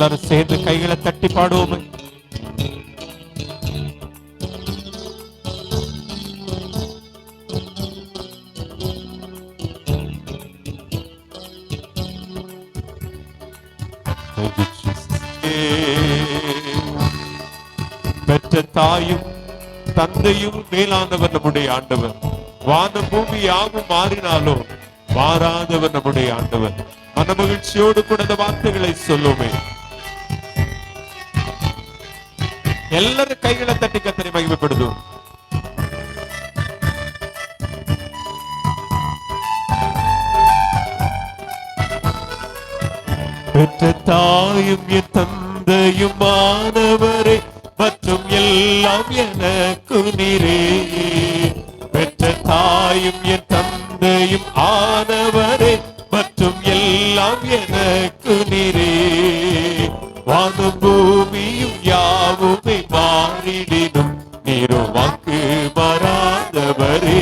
எல்லாரும் சேர்ந்து கைகளை தட்டி பாடுவோமே. பெற்ற தாயும் தந்தையும் மேலானவர் நம்முடைய ஆண்டவர். வான பூமி யாவும் மாறினாலும் மாறாதவர் நம்முடைய ஆண்டவர். மனமகிழ்ச்சியோடு கூட இந்த வார்த்தைகளை சொல்லுமே. எல்லாரும் கைகளை தட்டி கர்த்தரை மகிமைப்படுத்தும். பெற்ற தாயும் என் தந்தையும் மாணவரே மற்றும் எல்லாம் எனக்கு நீரே. பெற்ற தாயும் என் தந்தையும் ஆனவரே மற்றும் எல்லாம் எனக்கு நீரே. வானும் பூமியும் யாவுமே மாறிடினும் நீரோ வாக்கு மாறாதவரே.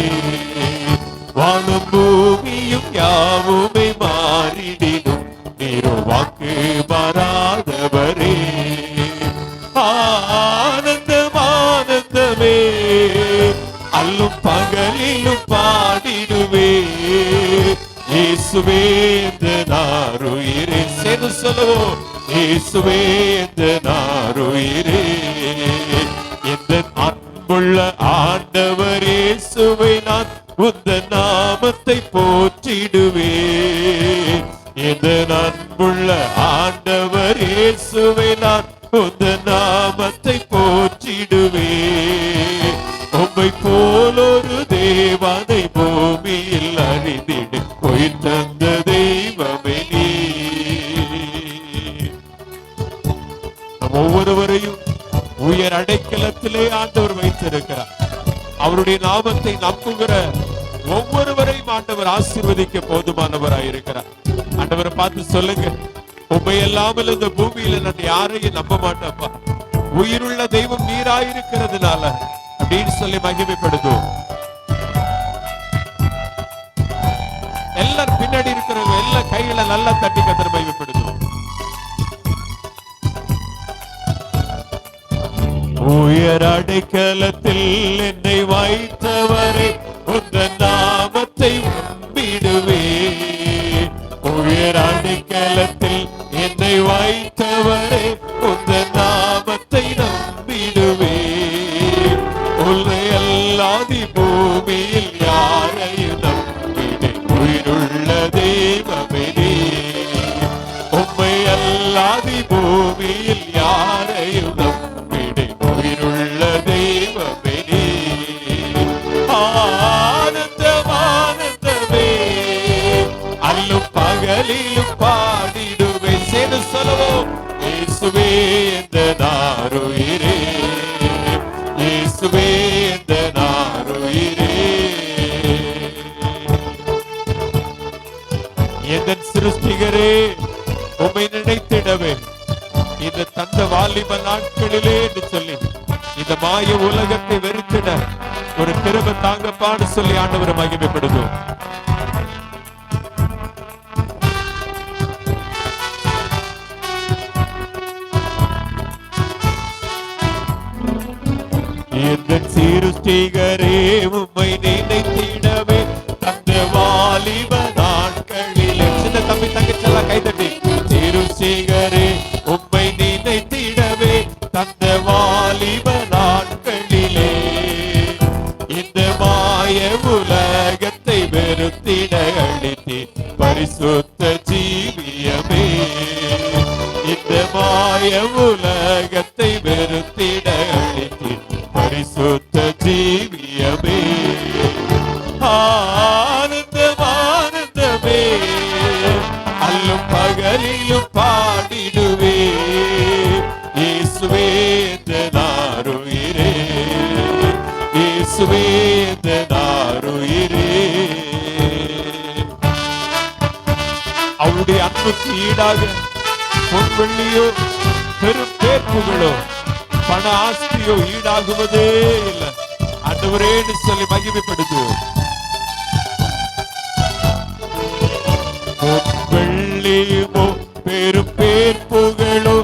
வானும் பூமியும் யாவுமே மாறிடினும் நீரோ வாக்கு மாறாதவரே. ஆனந்தம் ஆனந்தமே அல்லும் பகலிலும் பாடிடுவே. இயேசுவே இந்த நாருயிரே சேர்ந்து சொல்லுவோம். இயேசுவே இந்த நாருயிரே. இந்த அன்புள்ள ஆண்டவர் இயேசுவை நான் உந்தன் நாமத்தை போற்றிடுவே. இந்த அன்புள்ள ஆண்டவர் இயேசுவை நான் உந்தன் நாமத்தை போற்றிடுவே. உம்மை போல் ஒரு தேவனை பூமியில் அறிந்திடு உயிர் தந்த தெய்வமே நீ. நம் ஒவ்வொருவரையும் உயர் அடைக்கலத்திலே ஆண்டவர் வைத்திருக்கிறார். அவருடைய நாமத்தை நம்புகிற ஒவ்வொருவரையும் ஆண்டவர் ஆசீர்வதிக்க போதுமானவராயிருக்கிறார். ஆண்டவரை பார்த்து சொல்லுங்க, உண்மை இல்லாமல் இந்த பூமியில நான் யாரையும் நம்ப மாட்டேன்ப்பா, உயிருள்ள தெய்வம் நீராயிருக்கிறதுனால அப்படின்னு சொல்லி மகிமைப்படுத்தும். எல்லாரும் பின்னாடி இருக்கிறவங்க எல்லா கைகளை நல்லா தட்டி கர்த்தரை மகிமைப்படுத்தும். உயர் அடைக்கலத்தில் என்னை வைத்தவரே உந்தன் நாமத்தை நம்பிடுவே. உயர் அடைக்கலத்தில் என்னை வைத்தவரே உந்தன் நாமத்தை நம்பிடுவே. உன்னை அல்லாதி பூமியில் யாரையும் நம்பினேன் உயிருள்ள தெய்வமே நீ. உம்மை அல்லாதி பூமியில் யாரையும் நம்பினேன் உயிருள்ள தெய்வமே நீ. ஆனந்தம் ஆனந்தமே அல்லும் பகலிலும் பாடிடுவே. சேர்ந்து சொல்லுவோம். இயேசுவே இந்த நாருயிரே. இயேசுவே இந்த நாருயிரே. என் சிருஷ்டிகரே உம்மை நினைத்திடவே இந்த தந்த வாலிப நாட்களிலே என்று சொல்லி இந்த மாய உலகத்தை வெறுத்திட ஒரு கிருபை தாங்கப்பான்னு சொல்லி ஆண்டவரை மகிமைப்படுத்தும். என் சிருஷ்டிகரே உம்மை நினைத்திடவே தந்த வாலிப நாட்களிலே. சின்ன தம்பி தங்கச்செல்லாம் கைதட்டி. சிருஷ்டிகரே உம்மை நினைத்திடவே தந்த வாலிப நாட்களிலே இந்த மாய உலகத்தை வெறுத்திட அளித்தே பரிசுத்த ஜீவியமே. இந்த மாய உலகத்தை வெறுத்திட அளித்தே பரிசுத்த ஜீவியமே. ஆனந்தம் ஆனந்தமே அல்லும் பகலிலும் பாடிடுவே. இயேசுவே இந்த நாருயிரே. இயேசுவே இந்த நாருயிரே. அவருடைய அன்புக்கு ஈடாக பொன்வெள்ளியோ பெரும் பேர்ப்புகளோ பண ஆஸ்தியோ ஈடாகுவதே இல்லை. ஆண்டவரேன்னு சொல்லி மகிமைப்படுத்துவோம். வெள்ளியுமோ பெரும் பேர்ப்புகளோ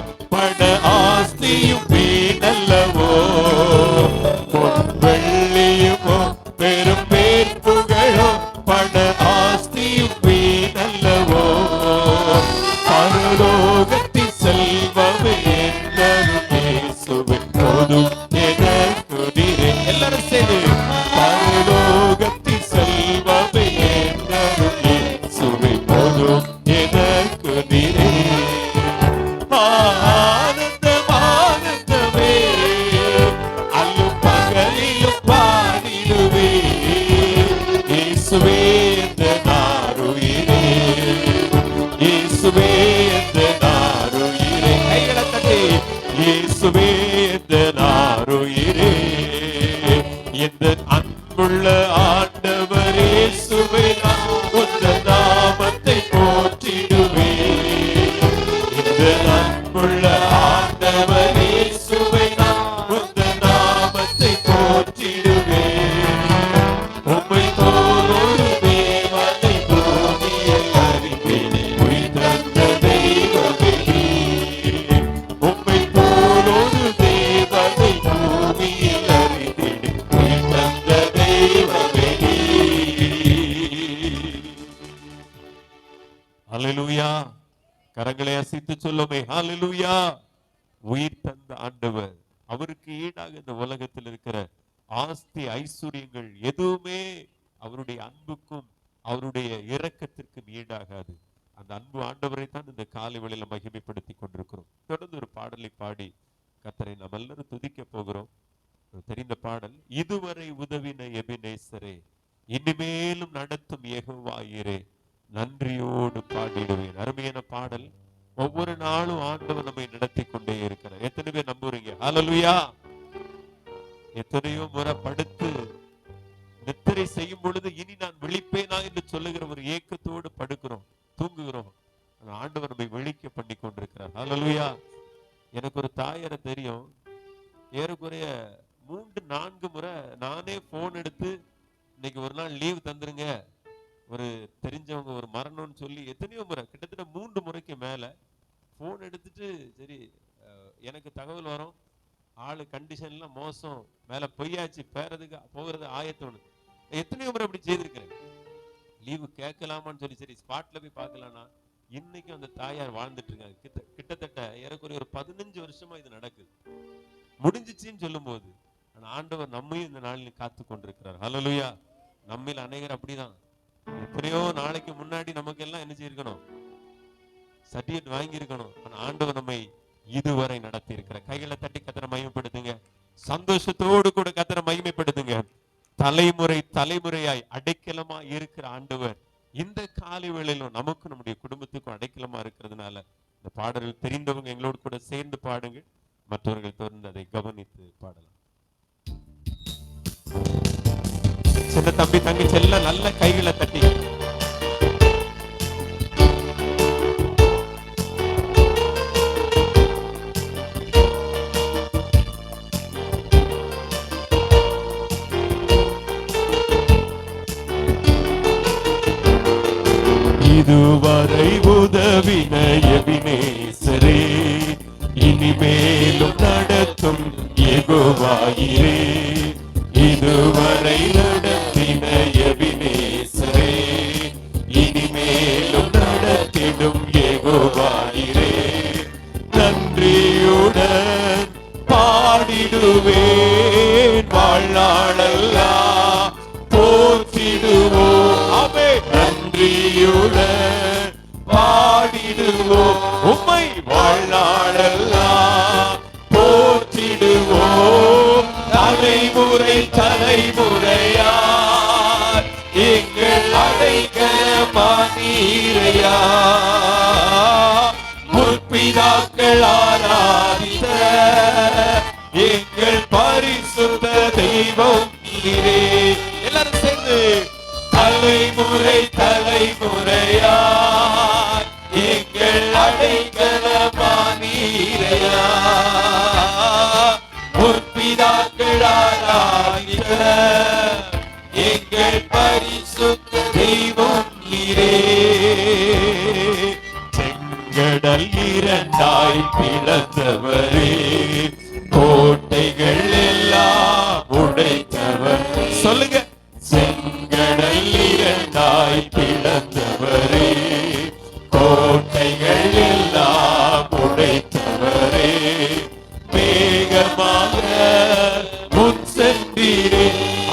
இயேசுவே எந்த நாருயிரே, இயேசுவே எந்த நாருயிரே, கைகளை தட்டி இயேசுவே எந்த நாருயிரே, இந்த அன்புள்ள ஆண்டவர் இயேசுவே நான் உந்த நாமத்தை போற்றிடுவேன், இந்த அன்புள்ள ஆண்டவர் இயேசுவே நான் உந்த நாமத்தை போற்றிடுவேன், உம்மை போல் ஒரு தேவனை பூமியில் அறிந்தேனே, உயிர் தந்த தெய்வமே, உம்மை போல் ஒரு தேவனை பூமியில் அறிந்தேனே, உயிர் தந்த தெய்வமே. ஹல்லேலூயா. கரங்களை அசைத்து சொல்லுமே ஹல்லேலூயா. உயிர் தந்த ஆண்டவர், அவருக்கு ஈடாக இந்த உலகத்தில் இருக்கிற ஆஸ்தி ஐஸ்வர்யங்கள் எதுவுமே அவருடைய அன்புக்கும் அவருடைய இரக்கத்திற்கும் ஈடாகாது. அந்த அன்பு ஆண்டவரை தான் இந்த காலை வேளையில மகிமைப்படுத்தி கொண்டிருக்கிறோம். தொடர்ந்து ஒரு பாடலை பாடி கர்த்தரை நாம் எல்லாரும் துதிக்க போகிறோம். தெரிந்த பாடல், இதுவரை உதவின எபினேசரே, இனிமேலும் நடத்தும் யெகோவாயிரே, நன்றியோடு பாடிடுவேன். அருமையான பாடல். ஒவ்வொரு நாளும் ஆண்டவர் நம்மை நடத்தி கொண்டே இருக்கிறார். எத்தனை பேர் நம்புறீங்க? ஹல்லேலூயா. எத்தனையோ முறை படுத்து நித்திரை செய்யும் பொழுது இனி நான் விழிப்பேனா என்று சொல்லுகிற ஒரு ஏக்கத்தோடு படுக்கிறோம், தூங்குகிறோம். ஆண்டவர் நம்மை விழிக்க பண்ணி கொண்டிருக்கிறார். ஹல்லேலூயா. எனக்கு ஒரு தாயாரை தெரியும். ஏறக்குறைய 3-4 முறை நானே போன் எடுத்து, இன்னைக்கு ஒரு நாள் லீவ் தந்துருங்க, ஒரு தெரிஞ்சவங்க ஒரு மரணம்னு சொல்லி எத்தனையோ முறை, கிட்டத்தட்ட 3 முறைக்கு மேல போன் எடுத்துட்டு, சரி எனக்கு தகவல் வரும், ஆளு கண்டிஷன்லாம் மோசம், மேல பொய்யாச்சு, போகிறது ஆயத்தோடு, எத்தனையோ முறை அப்படி செய்திருக்கிறேன். லீவு கேட்கலாமான்னு சொல்லி சரி ஸ்பாட்ல போய் பார்க்கலாம்னா, இன்னைக்கும் அந்த தாயார் வாழ்ந்துட்டு இருக்காங்க. கிட்டத்தட்ட ஏறக்குறைய ஒரு 15 வருஷமா இது நடக்குது. முடிஞ்சிச்சுன்னு சொல்லும் போது ஆண்டவர் நம்மையும் இந்த நாளில் காத்து கொண்டிருக்கிறார். ஹல்லேலூயா. நம்மில் அநேகர் அப்படிதான். எத்தனையோ நாளைக்கு முன்னாடி நமக்கு எல்லாம் என்ன செய்யணும், சர்டிபிகேட் வாங்கி இருக்கணும். ஆனா ஆண்டவர் நம்மை இதுவரை நடத்தி இருக்கிற. கைகளை தட்டி கர்த்தரை மகிமைப்படுத்துங்க. சந்தோஷத்தோடு கூட கர்த்தரை மகிமைப்படுத்துங்க. தலைமுறை தலைமுறையாய் அடைக்கலமா இருக்கிற ஆண்டவர் இந்த காலை வேளையிலும் நமக்கு நம்முடைய குடும்பத்துக்கும் அடைக்கலமா இருக்கிறதுனால இந்த பாடல்கள் தெரிந்தவங்க எங்களோடு கூட சேர்ந்து பாடுங்க. மற்றவர்கள் தொடர்ந்து அதை கவனித்து பாடலாம். சின்ன தம்பி தங்கச்சி எல்லாம் நல்ல கைகளை தட்டி இதுவரை உதவின எபினேசரே, இனிமேலும் நடத்தும் யெகோவாயிரே, இதுவரை நடத்தின எபினேசரே, இனிமேலும் நடத்திடும் யெகோவாயிரே, நன்றியுடன் பாடிடுவேன், வாழ்நாளெல்லாம் போற்றிடுவோம். ஆமென். நன்றியுடன் பாடிடுவோம், உம்மை வாழ்நாளெல்லாம் போற்றிடுவோம், தலைமுறை தலைமுறையார் எங்கள் அடைக்கலமானீரையா, முற்பிதாக்கள் ஆராதித்த எங்கள் பரிசுத்த தெய்வம் நீரே. எல்லாரும் சேர்ந்து தலைமுறை தலைமுறையார் எங்கள் அடைக்கலமானீரையா, முற்பிதாக்கள் ஆராதித்த எங்கள் பரிசுத்த தெய்வம் நீரே. செங்கடல் இரண்டாய் பிளந்தவரே, கோட்டைகள் எல்லாம் உடைத்தவர். சொல்லுங்க. செங்கடல் இரண்டாய் பிளந்தவரே, கோட்டைகள் எல்லாம் உடைத்தவரே, வேகமாக முன் சென்றீரே.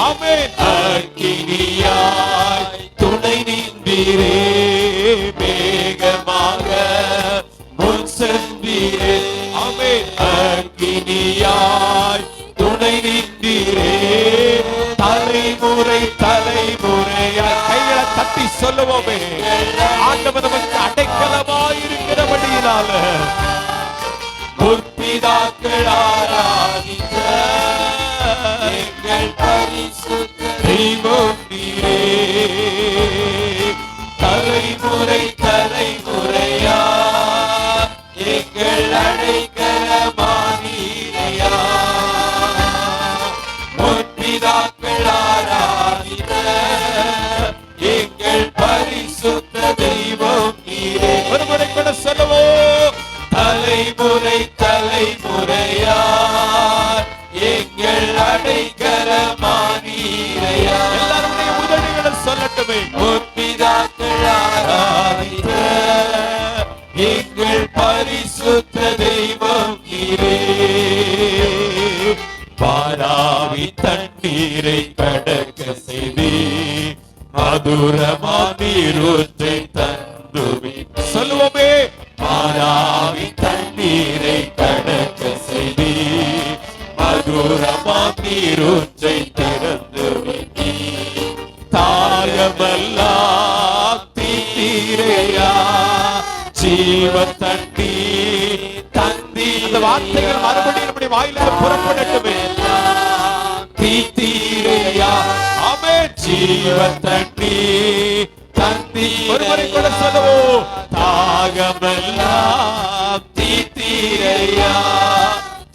ஆமென். அக்கினியாய் துணை நின்றீரே, வேகமாக முன் சென்றீரே. ஆமென். அக்கினியாய் துணை நின்றீரே, தலைமுறை தலைமுறையாய் முற்பிதாக்கள் ஆராதித்த எங்கள் பரிசுத்த தெய்வம் நீரே. தலைமுறை தலைமுறையா எங்கள் அடைக்கலமானீரையா. முற்பிதாக்கள் ஆராதித்த எங்கள் பரிசுத்த தெய்வம் நீரே. ஒருமுறை கூட சொல்லுவோம். தலைமுறை தலைமுறையா எங்கள் அடைக்கலமானீரையா. எல்லாருடைய உதடுகளை சொல்லட்டுமே. முற்பிதாக்கள் ஆராதித்த எங்கள் பரிசுத்த தெய்வம் நீரே. பாராவி தண்ணீரை கடக்க செய்தி மதுரமா நீரூற்றை தந்துவி. சொல்லுவோமே. பாராவி தண்ணீரை கடக்க செய்தி மதுரமா நீரூற்றை திறந்துவி. தாகமெல்லாம் தீரேயா ஜீவ தண்ணி தந்தி. இந்த வார்த்தைகள் மறுபடியும் நம்முடைய வாயிலிருந்து புறப்படட்டுமே. தீரேயா ஆமே ஜீவ தண்ணி தந்தி. ஒருவரை கூட சொல்லுவோம். தாகமெல்லாம் தீரேயா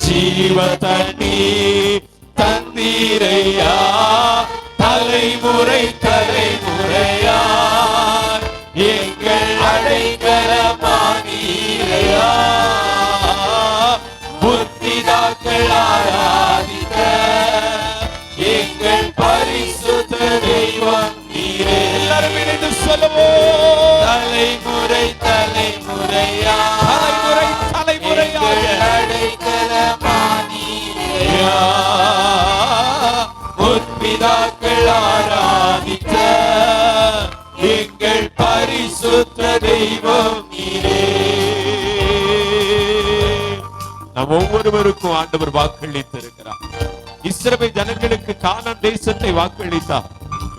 ஜீவ தண்ணி தந்தீரையா. தலைமுறை தலைமுறையா எங்கள் அடைக்கலமானீரையா. முற்பிதாக்கள் ஆராதித்த எங்கள் பரிசுத்த தெய்வம் நீரே. எல்லாரும் இணைந்து சொல்லுவோம். தலைமுறை தலைமுறையா தலைமுறை தலைமுறையாக அடைக்கலமானீரையா. முற்பிதாக்கள் ஆராதித்த எங்கள் பரிசுத்த தெய்வம் நீரே. நாம் ஒவ்வொருவருக்கும் ஆண்டவர் வாக்களித்திருக்கிறார். இஸ்ரவேல் ஜனங்களுக்கு கானான் தேசத்தை வாக்களித்தார்.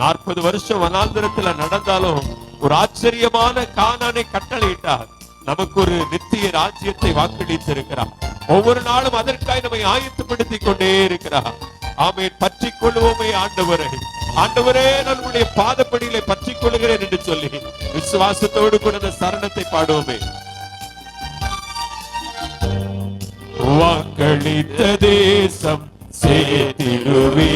40 வருஷம் வனாந்திரத்துல நடந்தாலும் ஒரு ஆச்சரியமான கானானை கட்டளையிட்டார். நமக்கு ஒரு நித்திய ராஜ்யத்தை வாக்களித்திருக்கிறார். ஒவ்வொரு நாளும் அதற்காக நம்மை ஆயத்தப்படுத்திக் கொண்டே இருக்கிறார். ஆமென். பற்றிக் கொள்வோமே ஆண்டவரே. ஆண்டவரே நம்முடைய பாதப்படியிலே பற்றிக் கொள்கிறேன் என்று சொல்லி விசுவாசத்தோடு கூட அந்த சரணத்தை பாடுவோமே. வாக்களித்த தேசம் சேர்த்திடுவே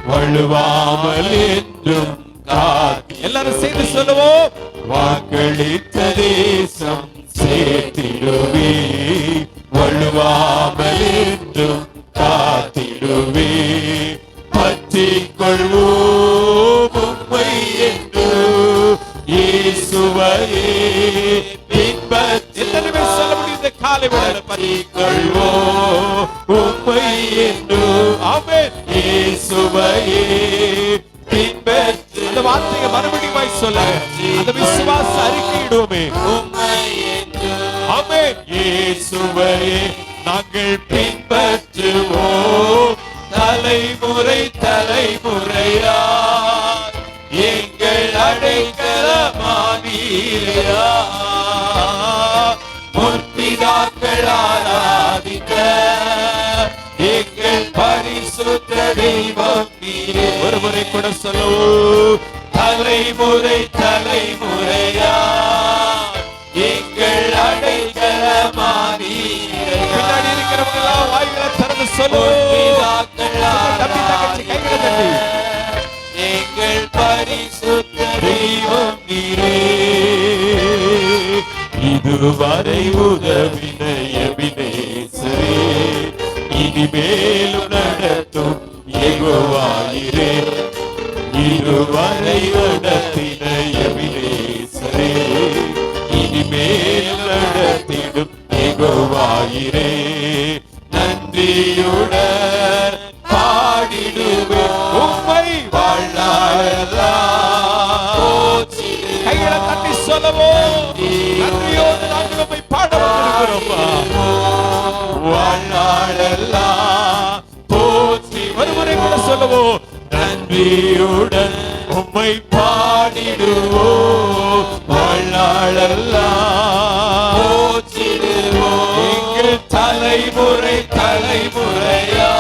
வழுவாமல் என்றும் காத்து. எல்லாரும் சேர்ந்து சொல்லுவோம். வாக்களித்த தேசம் சேர்த்திடுவே வழுவாமல் என்றும் காத்திடுவே. பற்றிக் கொள்வோம் உம்மை என்று இயேசுவையே பின்பற்றி. எல்லாருமே சொல்ல முடியுது. காலை வேளையில பற்றிக் கொள்வோம் உம்மை என்று. ஆமென். இயேசுவையே பின்பற்றி. அந்த வார்த்தையை மறுபடியும் சொல்ல அந்த விசுவாச அறிக்கையிடுவோமே. உம்மை என்று. ஆமென். இயேசுவையே நாங்கள் பின்பற்றுவோம். தலைமுறை தலைமுறையா எங்கள் அடைக்கலமானீரையா. முற்பிதாக்கள் ஆராதித்த எங்கள் பரிசுத்த தெய்வம் நீரே. ஒருமுறை கூட சொல்லுவோம். தலைமுறை தலைமுறையா எங்கள் அடைக்கலமானீரையா. பின்னாடி இருக்கிறவங்க எல்லாம் வாய்களை திறந்து சொல்லுவோம். எங்கள் பரிசுத்த தெய்வம் நீரே. இதுவரை உதவின எபினேசரே இனிமேலும் நடத்தும் யெகோவாயிரே. இதுவரை நடத்தின எபினேசரே இனிமேல் நடத்திடும் யெகோவாயிரே. நன்றியுடன் பாடிடுவேன் உம்மை வாழ்நாளெல்லாம். கைகளை தட்டி சொல்லவோம். நன்றியோடு நாங்கள் உம்மை பாட வந்திருக்கிறோம். வாழ்நாளெல்லாம் போற்றி. ஒருமுறை கூட சொல்லவோம். நன்றியுடன் உம்மை பாடிடுவோம். வாழ்நாளெல்லாம் போற்றிடுவோம். எங்கள் தலைமுறை தலைமுறையா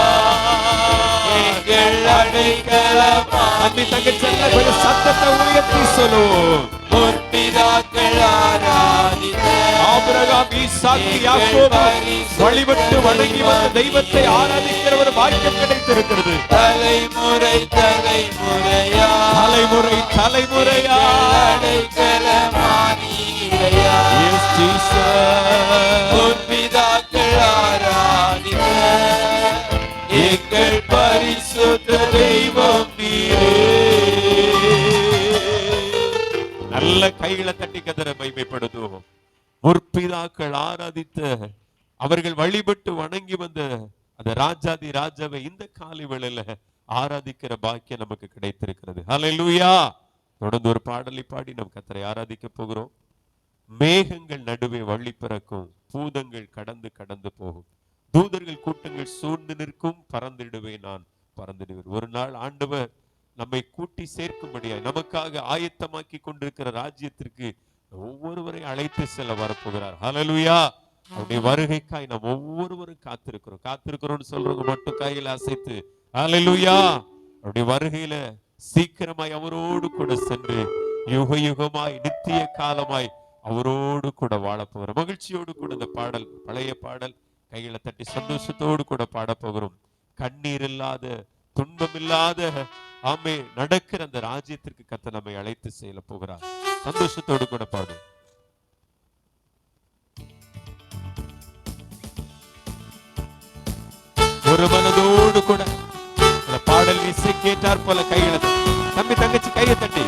எங்கள் அடைக்கலமா. அன்பி தங்கச்சி கொஞ்சம் சத்தத்தை உயர்த்தி சொல்லுவோம். முற்பிதாக்கள் ஆராதித்த ஆபிரகாம், ஈசாக்கு, யாக்கோபு வழிபட்டு வணங்கி வந்த தெய்வத்தை ஆராதிக்கிற ஒரு பாக்கியம் கிடைத்திருக்கிறது. தலைமுறை தலைமுறையா தலைமுறை தலைமுறையா அடைக்கலமானீரையா. S Jesus. முற்பிதாக்கள் ஆராதித்த எங்கள் பரிசுத்த தெய்வம் நீரே. நல்ல கைகளை தட்டி கதற மகிமைப்படுத்துவோம். முற்பிதாக்கள் ஆராதித்த, அவர்கள் வழிபட்டு வணங்கி வந்த அந்த ராஜாதி ராஜாவை இந்த காலை வேளையில ஆராதிக்கிற பாக்கியம் நமக்கு கிடைத்திருக்கிறது. ஹல்லேலூயா. தொடர்ந்து ஒரு பாடலை பாடி நம் கர்த்தரை ஆராதிக்க போகிறோம். மேகங்கள் நடுவே வழி பிறக்கும், பூதங்கள் கடந்து கடந்து போகும், தூதர்கள் கூட்டங்கள் சூழ்ந்து நிற்கும், பறந்திடுவேன் நான் பறந்திடுவேன். ஒரு நாள் ஆண்டவர் நம்மை கூட்டி சேர்க்கும்படியாய் நமக்காக ஆயத்தமாக்கி கொண்டிருக்கிற ராஜ்யத்திற்கு ஒவ்வொருவரை அழைத்து செல்ல வரப்போகிறார். ஹல்லேலூயா. அவருடைய வருகைக்காய் நாம் ஒவ்வொருவரும் காத்திருக்கிறோம் சொல்றவங்க மட்டும் கையில அசைத்து ஹல்லேலூயா. அவருடைய வருகையில சீக்கிரமாய் அவரோடு கூட சென்று யுக யுகமாய் நித்திய காலமாய் அவரோடு கூட வாழ போகிறோம். மகிழ்ச்சியோடு கூட இந்த பாடல், பழைய பாடல் கையில தட்டி சந்தோஷத்தோடு கூட பாட போகிறோம். கண்ணீர் இல்லாத, துன்பம் இல்லாத ஆமே நடக்கிற அந்த ராஜ்யத்திற்கு கர்த்தர் நம்மை அழைத்து செல்ல போகிறார். சந்தோஷத்தோடு கூட பாடும். ஒரு மனதோடு கூட இந்த பாடல் இசை கேட்டார் போல கைகளை தம்பி தங்கச்சி கையை தட்டி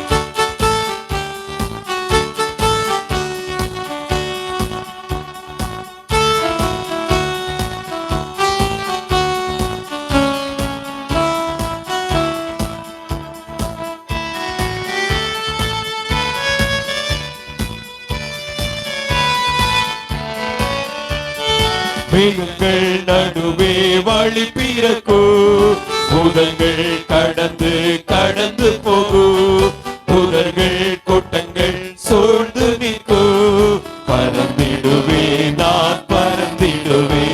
மேகங்கள் நடுவே வழி பிறக்கும், பூதங்கள் கடந்து கடந்து போகும், புதர்கள் கூட்டங்கள் சூழ்ந்து நிற்கும், பறந்திடுவே நான் பறந்திடுவே,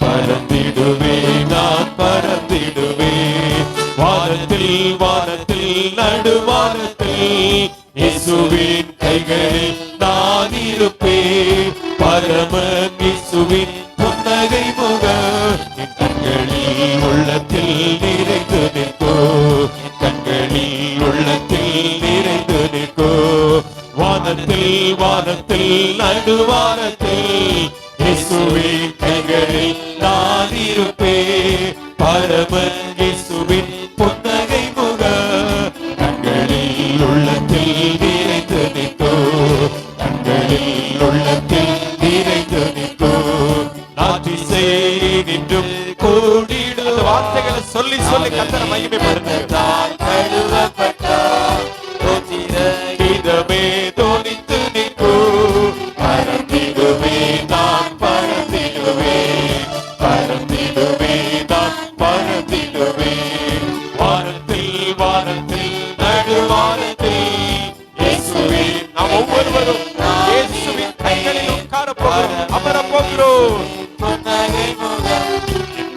பறந்திடுவே நான் பறந்திடுவே. வானத்தில் வானத்தில் நடுவானத்தில் இயேசுவின் கைகளில் நான் இருப்பேன். பரமன் இயேசுவின் புன்னகை முகம் என் கண்களில் உள்ளத்தில் நிறைந்து நிற்கோ, கண்களில் உள்ளத்தில் நிறைந்து நிற்கோ. வானத்தில் வானத்தில் நடுவானத்தில் இயேசுவின் கைகளில் நான் இருப்பேன். பரமன் இயேசுவின் புன்னகை முகம் கண்களில் உள்ளத்தில் நிறைந்து நிற்கோ, கண்களில் உள்ளத்தில் நிறைந்து நிற்கோ. நாட்டிசை நின்றும் கூடிடும் அந்த வார்த்தைகளை சொல்லி சொல்லி கர்த்தரை மகிமைப்படுத்துகிறார். கழுவப்பட்டார் இதமே தோனித்து நிற்கோ, பறந்திடுவே நான் பறந்திடுவே, பறந்திடுவே நான் பறந்திடுவே. வானத்தில் வானத்தில் நடுவானத்தில் இயேசுவின் நாம் ஒவ்வொருவரும் இயேசுவின் கைகளில் உட்கார போகிறோம், அமர போகிறோம்.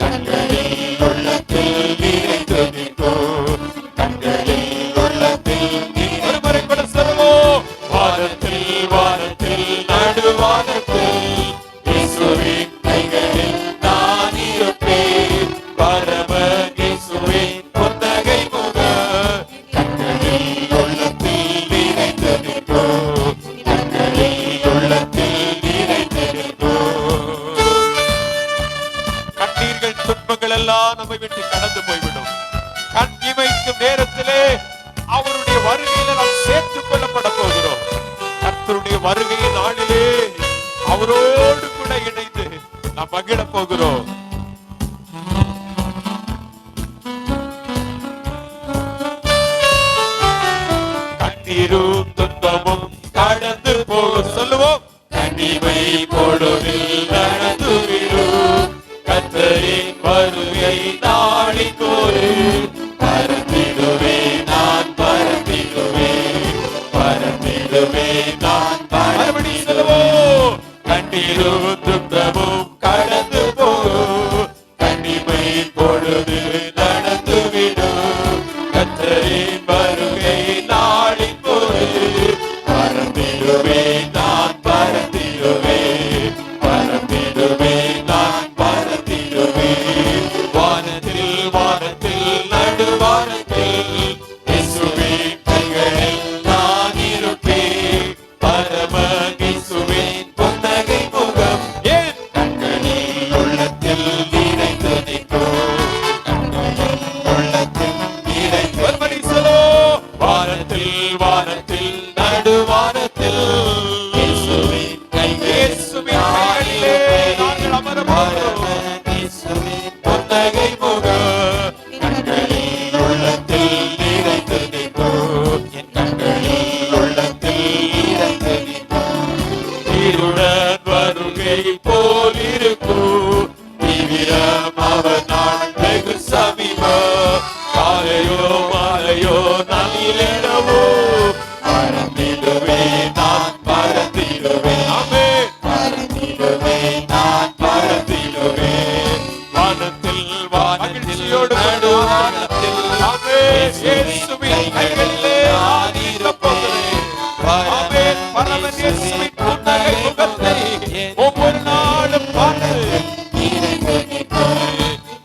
கண்களில் உள்ளத்தில் நிறைந்து நிற்கோ, கண்களில் உள்ளத்தில் ஒரு முறை கூட சொல்லுவோம். வானத்தில் வானத்தில் நடுவானத்தில் இயேசுவின் கைகளில் நான் இருப்பேன். பரம இயேசுவின் புன்னகை முகம் கண்களில் உள்ளத்தில் நிறைந்து நிற்கோ, கண்களில் உள்ளத்தில் நிறைந்து நிற்கோ. கண்ணீர்கள் துன்பங்கள் எல்லாம் நம்மை விட்டு கடந்து போய்விடும். கண் இமைக்கும் நேரத்திலே அவருடைய வருகையில நாம் சேர்த்துக் கொள்ளப்பட போகிறோம். கர்த்தருடைய வருகையின் நாளிலே அவரோடு கூட இணைந்து நாம் மகிழ போகிறோம். கண்ணீரும் துன்பமும் கடந்து போக சொல்லுவோம். கனிமை பொழுதில் நடந்து விடும், கர்த்தரின் வருகை நாளை கோரு. பறந்திடுவே நான் பறந்திடுவே, பறந்திடுவே நான் மறுபடி சொல்லுவோம். கண்ணீரும் துன்பமும் கடந்து போகும், நடுவானத்தில் நடுவானத்தில் இயேசுவின் கைகளிலே நாங்கள் அமரப்போகிறோம். புன்னகை முகம் கண்களில் உள்ளத்தில் நிறைந்து நிற்கும். என் கண்களில் உள்ளத்தில் நிறைந்து நிற்கும். திருடன் வருகை போல் இருக்கும். தீவிரம் அவர் நாள் வெகு சமீபம். காலையோ மாலையோ நாளிலோ பறந்திடுவேன் நான் பறந்திடுவேன். ஆமென். பறந்திடுவேன் நான் பறந்திடுவேன். வானத்தில் வானத்திலோடு நடுவானத்தில் ஆமென் இயேசுவின் கைகளிலே நான் இருப்பேன். ஆமென். பரமன் இயேசுவின் புன்னகை முகத்தை ஒவ்வொரு நாளும் பார்த்து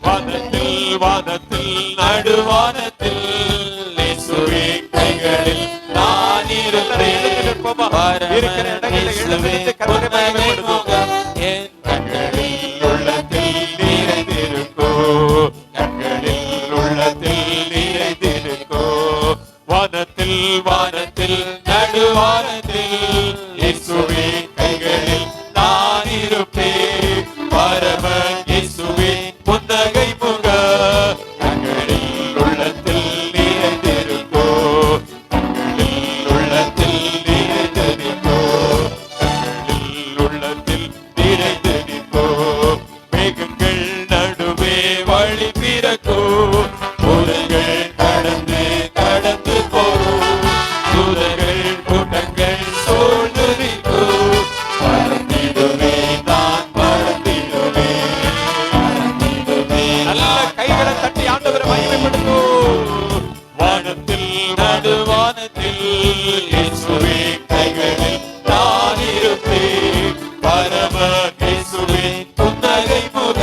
வானத்தில் வானத்தில் நடுவானத்தில் இயேசுவின் கைகளில் நான் இருப்பேன். இருக்கிற இடங்களில் எழுந்து கர்த்தரை மகிமைப்படுத்துவோம். என் கண்களில் உள்ளத்தில் நிறைந்திருக்கோ. கண்களில் உள்ளத்தில் நிறைந்திருக்கோ. வானத்தில் வானத்தில் நடுவானத்தில் இயேசுவின் கைகளில் நான் இருப்பேன். பரமன் இயேசுவின் புன்னகை முக கண்களில் உள்ளத்தில் நிறைந்திருக்கோ. கண்களில் உள்ளத்தில் நிறைந்திருக்கோ. கண்களில் உள்ளத்தில் நிறைந்திருக்கோ. மேகங்கள் நடுவே வழி பிறக்கோ. புறங்கள் கடந்து கடந்து போகும். தூதர்கள் கூட்டங்கள் சூழ்ந்திருக்கோ. பறந்திடுவேன் நான் பறந்திடுவேன். நல்ல கைகளை தட்டி ஆண்டவரை மகிமைப்படுத்தும். வானத்தில் நடுவானத்தில் இயேசுவின் கைகளில் நான் இருப்பேன். பரமன் இயேசுவின் புன்னகை முக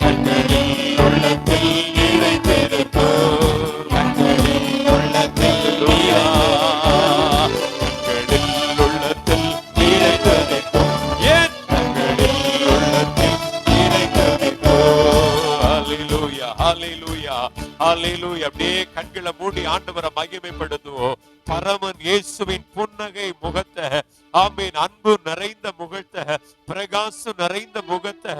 கண்களில் உள்ளத்தில் நிறைந்திருக்கும். கண்களில் உள்ளத்தில் கண்களில் உள்ளத்தில் நிறைந்திருக்கும். என் கண்களில் உள்ளத்தில் நிறைந்திருக்கும். ஹல்லேலூயா ஹல்லேலூயா ஹல்லேலூயா. அப்படியே கண்களை மூடி ஆண்டவரை மகிமைப்படுத்துவோம். பரமன் இயேசுவின் புன்னகை முகத்தை ஆமென் அன்பு நிறைந்த முகத்தை பிரகாசம் நிறைந்த முகத்தை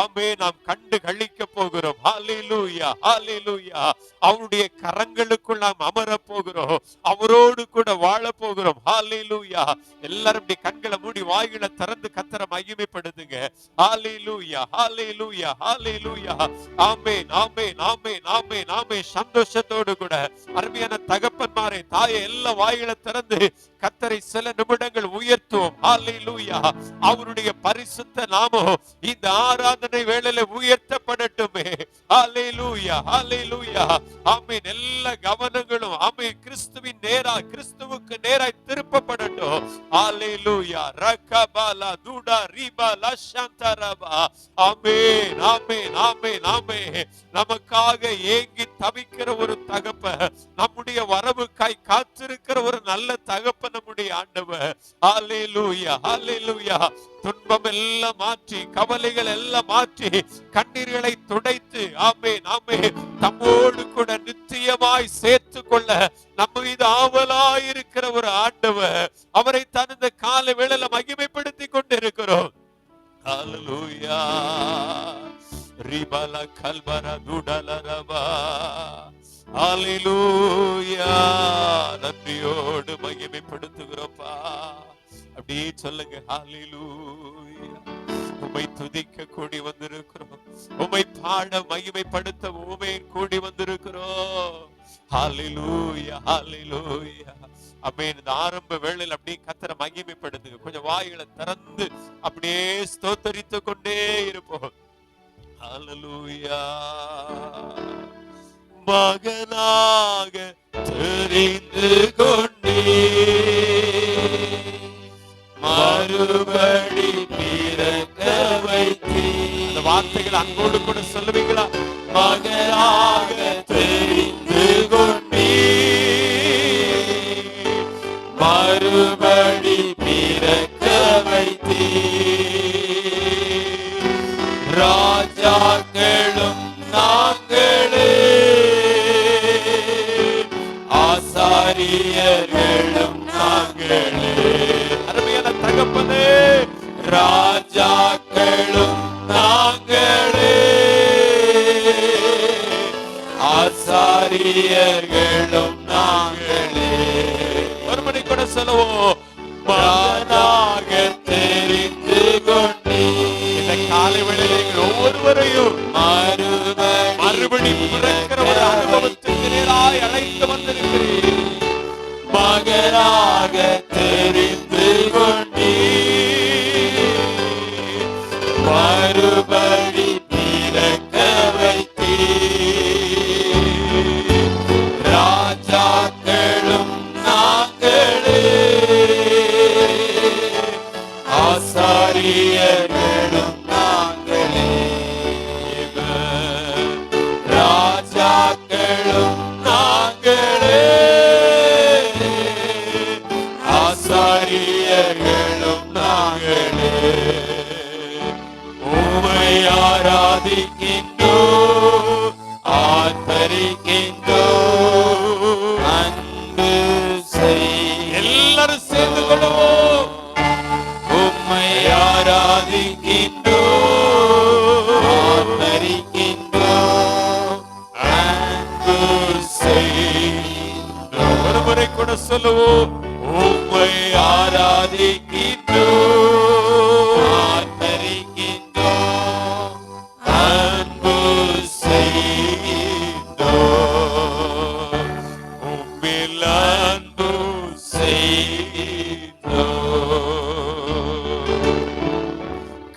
ஆமென் நாம் கண்டு கழிக்க போகிறோம். ஹல்லேலூயா ஹல்லேலூயா. அவருடைய கரங்களுக்குள் நாம் அமர போகிறோம். அவரோடு கூட வாழ போகிறோம். ஹல்லேலூயா. எல்லாரும் இப்படி கண்களை மூடி வாய்களை திறந்து கர்த்தரை மகிமைப்படுத்துங்க. ஹல்லேலூயா ஹல்லேலூயா ஹல்லேலூயா. ஆமென் ஆமென் ஆமென் ஆமென் ஆமென். சந்தோஷத்தோடு கூட அருமையான தகப்பன்மாரே தாயே எல்லா வாய்களை திறந்து கர்த்தரை சில நிமிடங்கள் உயர்த்துவோம். ஹல்லேலூயா. அவருடைய பரிசுத்த நாமம் இந்த ஆராதனை வேளையில உயர்த்தப்படட்டுமே. ஹல்லேலூயா ஹல்லேலூயா. ஆமென். எல்லா கவனங்களும் ஆமென் கிறிஸ்துவின் நேராய் கிறிஸ்துவுக்கு நேராய் திருப்பப்படட்டும். ஹல்லேலூயா. ரகபாலா துடா ரிபாலா ஷந்தரபா. ஆமென் ஆமென் ஆமென் ஆமென். நமக்காக ஏங்கி தவிக்கிற ஒரு தகப்பன், நம்முடைய வரவுக்காய் காத்திருக்கிற ஒரு நல்ல தகப்பன் நம்முடைய ஆண்டவர். ஹல்லேலூயா ஹல்லேலூயா. துன்பம் எல்லாம் மாற்றி கவலைகள் எல்லாம் மாற்றி கண்ணீர்களை துடைத்து ஆமென் ஆமென் தம்மோடு கூட நிச்சயமாய் சேர்த்து கொள்ள நம்ம மீது ஆவலாய் இருக்கிற ஒரு ஆண்டவர். அவரை தான் இந்த கால வேளையில மகிமைப்படுத்தி கொண்டிருக்கிறோம். ஹல்லேலூயா. ரிபல கல்பர துடலரபா. ஹல்லேலூயா. நன்றியோடு மகிமைப்படுத்துகிறோம்ப்பா. அப்படியே சொல்லுங்க. ஹல்லேலூயா. உம்மை துதிக்க கூடி வந்திருக்கிறோம். உம்மை பாட மகிமைப்படுத்த உம்மை கூடி வந்திருக்கிறோம். ஹல்லேலூயா ஹல்லேலூயா. ஆமென். இந்த ஆரம்ப வேளையில் அப்படியே கர்த்தரை மகிமைப்படுத்துங்க. கொஞ்சம் வாய்களை திறந்து அப்படியே ஸ்தோத்தரித்து கொண்டே இருப்போம். ஹல்லேலூயா. மகனாக தெரிந்து கொண்டே மறுபடி பிறக்க வைத்தே. அந்த வார்த்தைகள் அன்போடு கூட சொல்லுவீங்களா? மகனாக தெரிந்து கொண்டே மறுபடி பிறக்க வைத்தே. ராஜாக்களும் நாங்களே ஆசாரியர்கள் ராஜாக்களும் நாங்களே. அருமையான தகப்பனே, ராஜாக்களும் நாங்களே, ஆசாரியர்களும் நாங்களே. ஒரு மணி கூட சொல்லுவோம். மகனாக தெரிந்து கொண்டே. இந்த காலை வேளையில் ஒவ்வொருவரையும் மறுபடி பிறக்கிற ஒரு அனுபவத்துக்கு நேராய் அழைத்து வந்திருக்கிறேன். மகனாக தெரிந்து கொண்டே, மறுபடி பிறக்க வைத்தே. ராஜாக்களும் நாங்களே, ஆசாரியர்களும் நாங்களே. ராஜாக்களும் நாங்களே, ஆசாரியர்களும் நாங்களே. உம்மை ஆராதிக்கின்றோம், ஆர்ப்பரிக்கின்றோம், அன்பு செய். எல்லாரும் சேர்ந்து கொள்வோம். உம்மை ஆராதிக்கின்றோம், ஆர்ப்பரிக்கின்றோம், அன்பு செய்கின்றோம். ஒரு முறை கூட சொல்லுவோம். உம்மை ஆராதிக்கின்றோம், ஆர்ப்பரிக்கின்றோம், அன்பு செய்கின்றோம், உம்மில் அன்பு செய்கின்றோம்.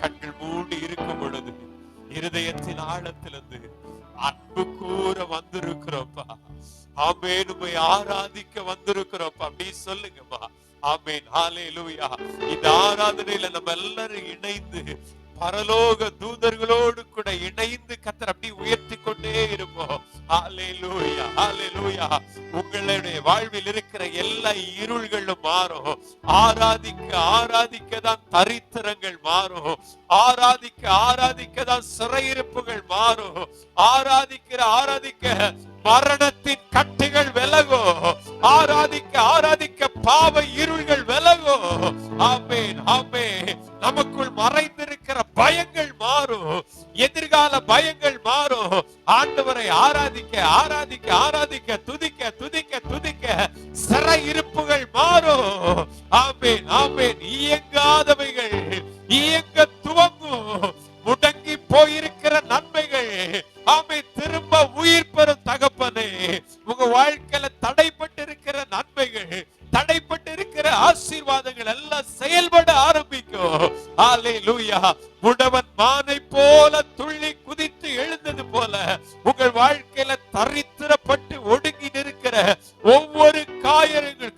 கண்கள் மூடி இருக்கும் பொழுது இருதயத்தின் ஆழத்திலிருந்து அன்பு கூற வந்திருக்கிறோம்ப்பா. ஆமென். உம்மை ஆராதிக்க வந்திருக்கிறோம்ப்பா. அப்படி சொல்லுங்கப்பா. ஆமென். ஹல்லேலூயா. இந்த ஆராதனையில நம்ம எல்லாரும் இணைந்து பரலோக தூதர்களோடு கூட இணைந்து கர்த்தர் அப்படி உயர்த்தி கொண்டே இருப்போம். ஹல்லேலூயா, ஹல்லேலூயா. உங்களுடைய வாழ்வில் இருக்கிற எல்லா இருள்களும் மாறும். ஆராதிக்க ஆராதிக்க தான் தரித்திரங்கள் மாறும். ஆராதிக்க ஆராதிக்க தான் சிறையிருப்புகள் மாறும். ஆராதிக்கிற ஆராதிக்க மரணத்தின் கட்டுகள் விலகும். ஆராதிக்க ஆராதிக்க பாவ இருள்கள் விலகும். ஆமென், ஆமென். நமக்குள் மறைந்திருக்கிற பயங்கள் மாறும். எதிர்கால பயங்கள் மாறும். ஆண்டவரை ஆராதிக்க ஆராதிக்க ஆராதிக்க துதிக்க துதிக்க துதிக்க சிறை இருப்புகள் மாறும். ஆமென், ஆமென். இயங்காதவைகள் இயங்க துவங்கும். முடங்கி போயிருக்கிற நன்மைகள் ஆமென் திரும்ப உயிர் பெறும். தகப்பனே, உங்க வாழ்க்கையில தடைப்பட்டு இருக்கிற நன்மைகள், தடைப்பட்டு இருக்கிற ஆசீர்வாதங்கள் எல்லாம் செயல்பட ஆரம்பிக்கும். ஹல்லேலூயா. முடவன் மானை போல துள்ளி குதித்து எழுந்தது போல உங்கள் வாழ்க்கையில தரித்திரப்பட்டு ஒடுங்கி நிற்கிற ஒவ்வொரு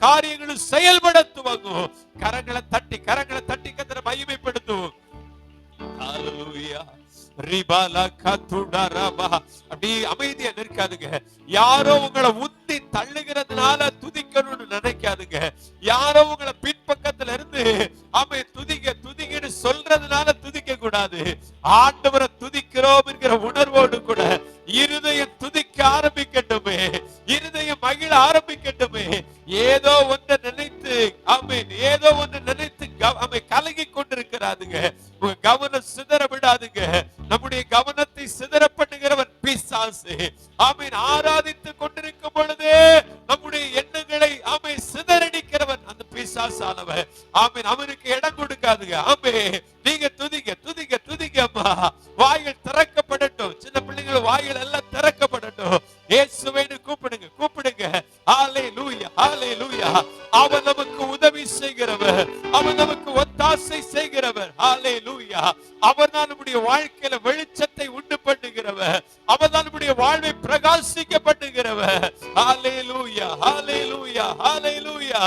காரியங்களும் செயல்பட துவங்கும். கரங்களை தட்டி கர்த்தரை மகிமைப்படுத்தும். ஹல்லேலூயா. அப்படி அமைதியா நிற்காதுங்க. யாரோ உங்களை உந்தி தள்ளுகிறதுனால துதிக்கணும்னு நினைக்காதுங்க. யாரோ உங்களை பின்பக்கத்துல இருந்து துதிக்க துதிக்கன்னு சொல்றதுனால துதிக்க கூடாது. ஆண்டவரை துதிக்கிறோம் என்கிற உணர்வோடு கூட இருதயம் துதிக்க ஆரம்பிக்கட்டுமே, இருதயம் மகிழ ஆரம்பிக்கட்டுமே. ஏதோ ஒன்றை நினைத்து ஏதோ ஒன்று நினைத்து கலங்கி கொண்டிருக்கிறாதுங்க. உங்க கவனம் சிதற விடாதுங்க. நம்முடைய கவனத்தை சிதற பண்ணுகிறவன் பிசாசு. ஆராதித்துக் கொண்டிருக்கும் பொழுது நம்முடைய எண்ணங்களை சிதறடிக்கிறவன் அந்த பிசாசானவன். அவனுக்கு இடம் கொடுக்காதுங்க. நீங்க துதிக்க துதிக்க துதிக்க அம்மா. வாய்கள் திறக்கப்படட்டும். சின்ன பிள்ளைகள் வாய்கள் எல்லாம் திறக்கப்படட்டும். இயேசுவைன்னு கூப்பிடுங்க கூப்பிடுங்க. ஹல்லேலூயா, ஹல்லேலூயா. அவன் நமக்கு உதவி செய்கிறவர், அவன் நமக்கு ஒத்தாசை செய்கிறவர். ஹல்லேலூயா. அவர் தான் நம்முடைய வாழ்க்கையில வெளிச்சத்தை உண்டு பண்ணுகிறவர். அவர் தான் நம்முடைய வாழ்வை பிரகாசிக்க பண்ணுகிறவர். ஹல்லேலூயா, ஹல்லேலூயா, ஹல்லேலூயா.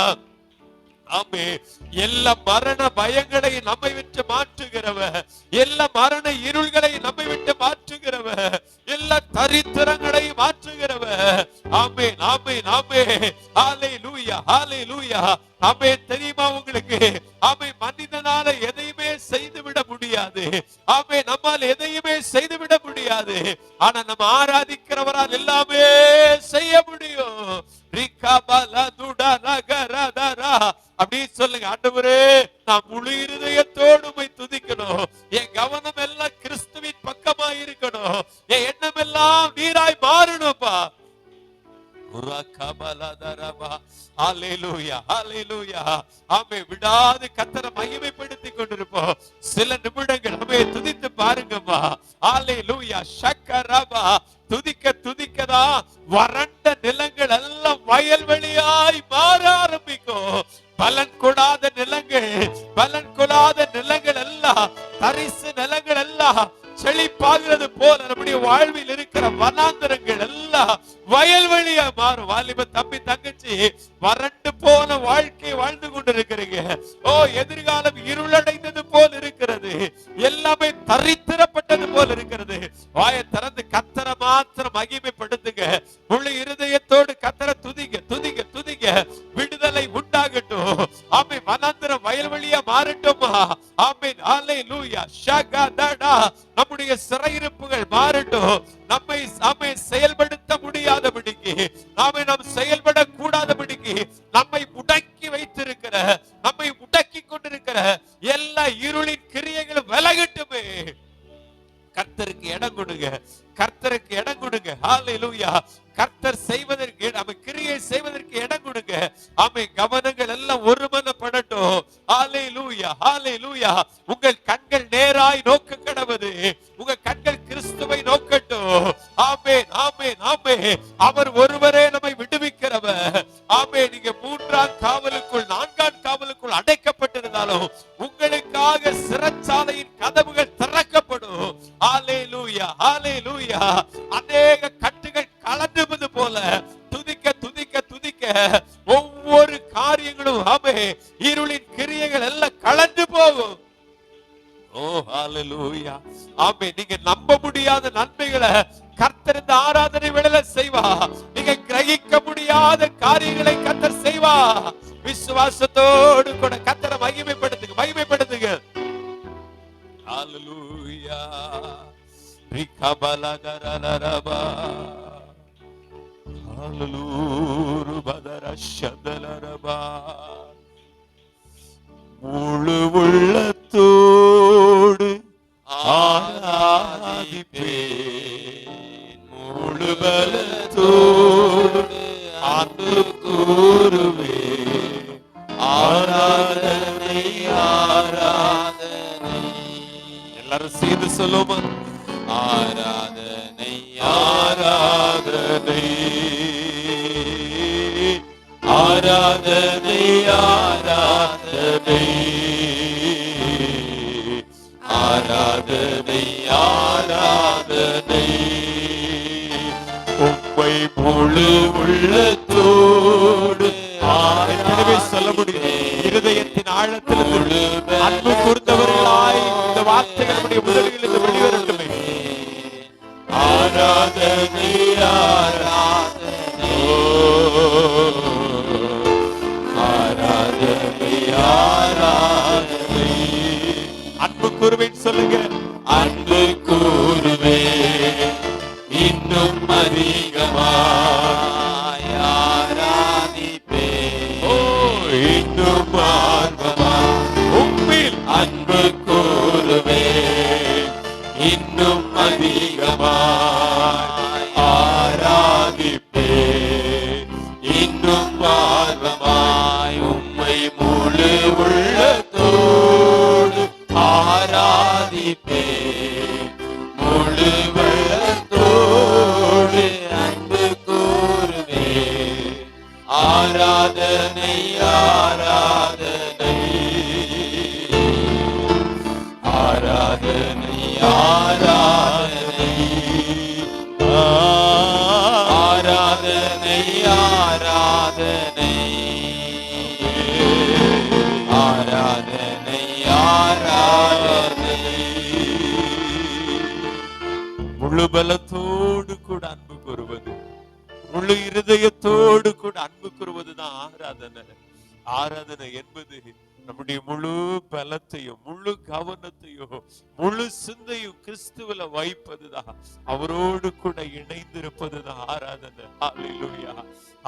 எல்லா மரண பயங்களை நம்மை விட்டு மாற்றுகிறவர், எல்லா மரண இருள்களை நம்மை விட்டு மாற்றுகிறவர், எல்லா தரித்திரங்களை மாற்றுகிறவர். ஆமென், ஆமென், ஆமென். ஹல்லேலூயா, ஹல்லேலூயா. ஆமென். தெரியுமா உங்களுக்கு? மனிதனால எதையுமே செய்துவிட முடியாது. நம்மால் எதையுமே செய்துவிட முடியாது. ஆனா நம்ம ஆராதிக்கிறவரால் எல்லாமே செய்ய முடியும். அப்படி சொல்லுங்க. ஆண்டவரே, நான் முழு இருதயத்தோடு உம்மை துதிக்கணும். என் கவனம் எல்லாம் கிறிஸ்துவின் பக்கமா இருக்கணும். என் எண்ணம் எல்லாம் நீராய் மாறணும்ப்பா. விடாது கர்த்தரை மகிமைப்படுத்திக் கொண்டிருப்போம். சில நிமிடங்கள் நம்ம துதித்து பாருங்கம்மா. ஹல்லேலூயா. ஷக்கரபா. துதிக்க துதிக்கதான் வறண்ட நிலங்கள் எல்லாம் வயல்வெளியாய் மாற ஆரம்பிக்கும். பலன் கொடாத நிலங்கள் எல்லாம் தரிசு நிலங்கள் எல்லாம் செழிப்பாகிறது போல நம்முடைய வாழ்வில் இருக்கிற வனாந்தரங்கள் எல்லாம் வயல்வெளியா மாறும். வாலிப தம்பி தங்கச்சி, வறண்டு போன வாழ்க்கை வாழ்ந்து கொண்டிருக்கிறீங்க. எதிர்காலம் இருளடைந்தது போல் இருக்கிறது. எல்லாமே தரித்திரப்பட்டது போல் இருக்கிறது. வாயை திறந்து கர்த்தரை மாத்திரம் மகிமைப்படுத்துங்க. முழு இருதயத்தோடு கர்த்தரை துதிங்க துதிங்க துதிங்க. விடுதலை உண்டாகட்டும். ஆமென். வனாந்தரம் வயல்வெளியா மாறட்டுமா. ஆமென். ஹல்லேலூயா. ஷகதடா. நம்முடைய சிறையிருப்புகள் மாறட்டும். நம்மை செயல்படுத்த முடியாதபடிக்கு, நாம் செயல்பட கூடாதபடிக்கு நம்மை முடக்கி வைத்திருக்கிற, நம்மை முடக்கி கொண்டிருக்கிற எல்லா இருளின் கிரியைகளும் விலகட்டுமே. கர்த்தருக்கு இடம் கொடுங்க. கர்த்தருக்கு இடம் கொடுங்க. ஹல்லேலூயா. கர்த்தர் செய்வதற்கு, நம்ம கிரியை செய்வதற்கு இடம் கொடுங்க. ஆமென். கவனங்கள் எல்லாம் ஒருமனப்படட்டும். ஹல்லேலூயா. ஹல்லேலூயா. உங்கள் கண்கள் நேராய் நோக்க கடவுது. உங்க கண்கள் கிறிஸ்துவை நோக்கட்டும். ஆமென் ஆமென் ஆமென். அவர் ஒருவரே நம்மை விடுவிக்கிறவர். ஆமென். நீங்க 3ஆம் காவலுக்குள் 4ஆம் காவலுக்குள் அடைக்கப்பட்டிருந்தாலும் உங்களுக்காக சிறைச்சாலையின் கதவுகள் திறக்கப்படும். ஹல்லேலூயா. ஹல்லேலூயா. அநேக கட்டுகள் கலந்துவது போல துதிக்க துதிக்க துதிக்க ஒவ்வொரு காரியங்களும் ஆமென் இருளின் கிரியைகள் எல்லாம் கலந்து போகும். ஹல்லேலூயா. ஆமென். நீங்க நம்ப முடியாத நன்மைகளை கர்த்தர் இந்த ஆராதனை வேளையில செய்வா. நீங்க கிரகிக்க முடியாத காரியங்களை கர்த்தர் செய்வா. விசுவாசத்தோடு கூட கர்த்தரை மகிமைப்படுத்துங்க மகிமைப்படுத்துங்க. ஹல்லேலூயா. ரிகபலதரலரபா. முழு உள்ளத்தோடு ஆராதிப்பேன். முழு பலத்தோடு அன்பு கூறுவேன். ஆராதனை ஆராதனை. எல்லாரும் சேர்ந்து சொல்லுமா. ஆராதனை ஆராதனை ஆராதனை ஆராதனை ஆராதனை ஆராதனை. உம்மை முழு உள்ளத்தோடு எனவே சொல்ல முடியும். இருதயத்தின் ஆழத்திலிருந்து அன்பு கூர்ந்தவர்களாய் இந்த வார்த்தைகள் நம்முடைய முதலிலிருந்து வெளிவரட்டுமே. ஆராதனை ஆராதனை ஆராதனை ஆராதனை. அன்பு கூறுவேன் சொல்லுங்க. அன்பு கூறுவேன் இன்னும் அதிகமாய் ஆராதிப்பேன். இன்னும் ஆர்வமாய் உம்மில் அன்பு கூறுவேன். இன்னும் அதிகமாய் ஆராதிப்பேன். இன்னும் ஆர்வமாய் உம்மை முழு உள்ளத்தோடு ஆராதிப்பேன். முழு உள்ளத்தோடு அன்பு கூறுவேன். ஆராதனை ஆராதனை ஆராதனை ஆராதனை ஆராதனை ஆராதனை ஆராதனை ஆராதனை. முழு பலத்தோடு கூட அன்பு கூறுவது, முழு இருதயத்தோடு கூட அன்பு கூறுவதுதான் ஆராதனை. ஆராதனை என்பது நம்முடைய முழு பலத்தையும் முழு கவனத்தையும் முழு சிந்தையும் கிறிஸ்துவில வைப்பதுதான், அவரோடு கூட இணைந்திருப்பதுதான் ஆராதனை. ஹல்லேலூயா,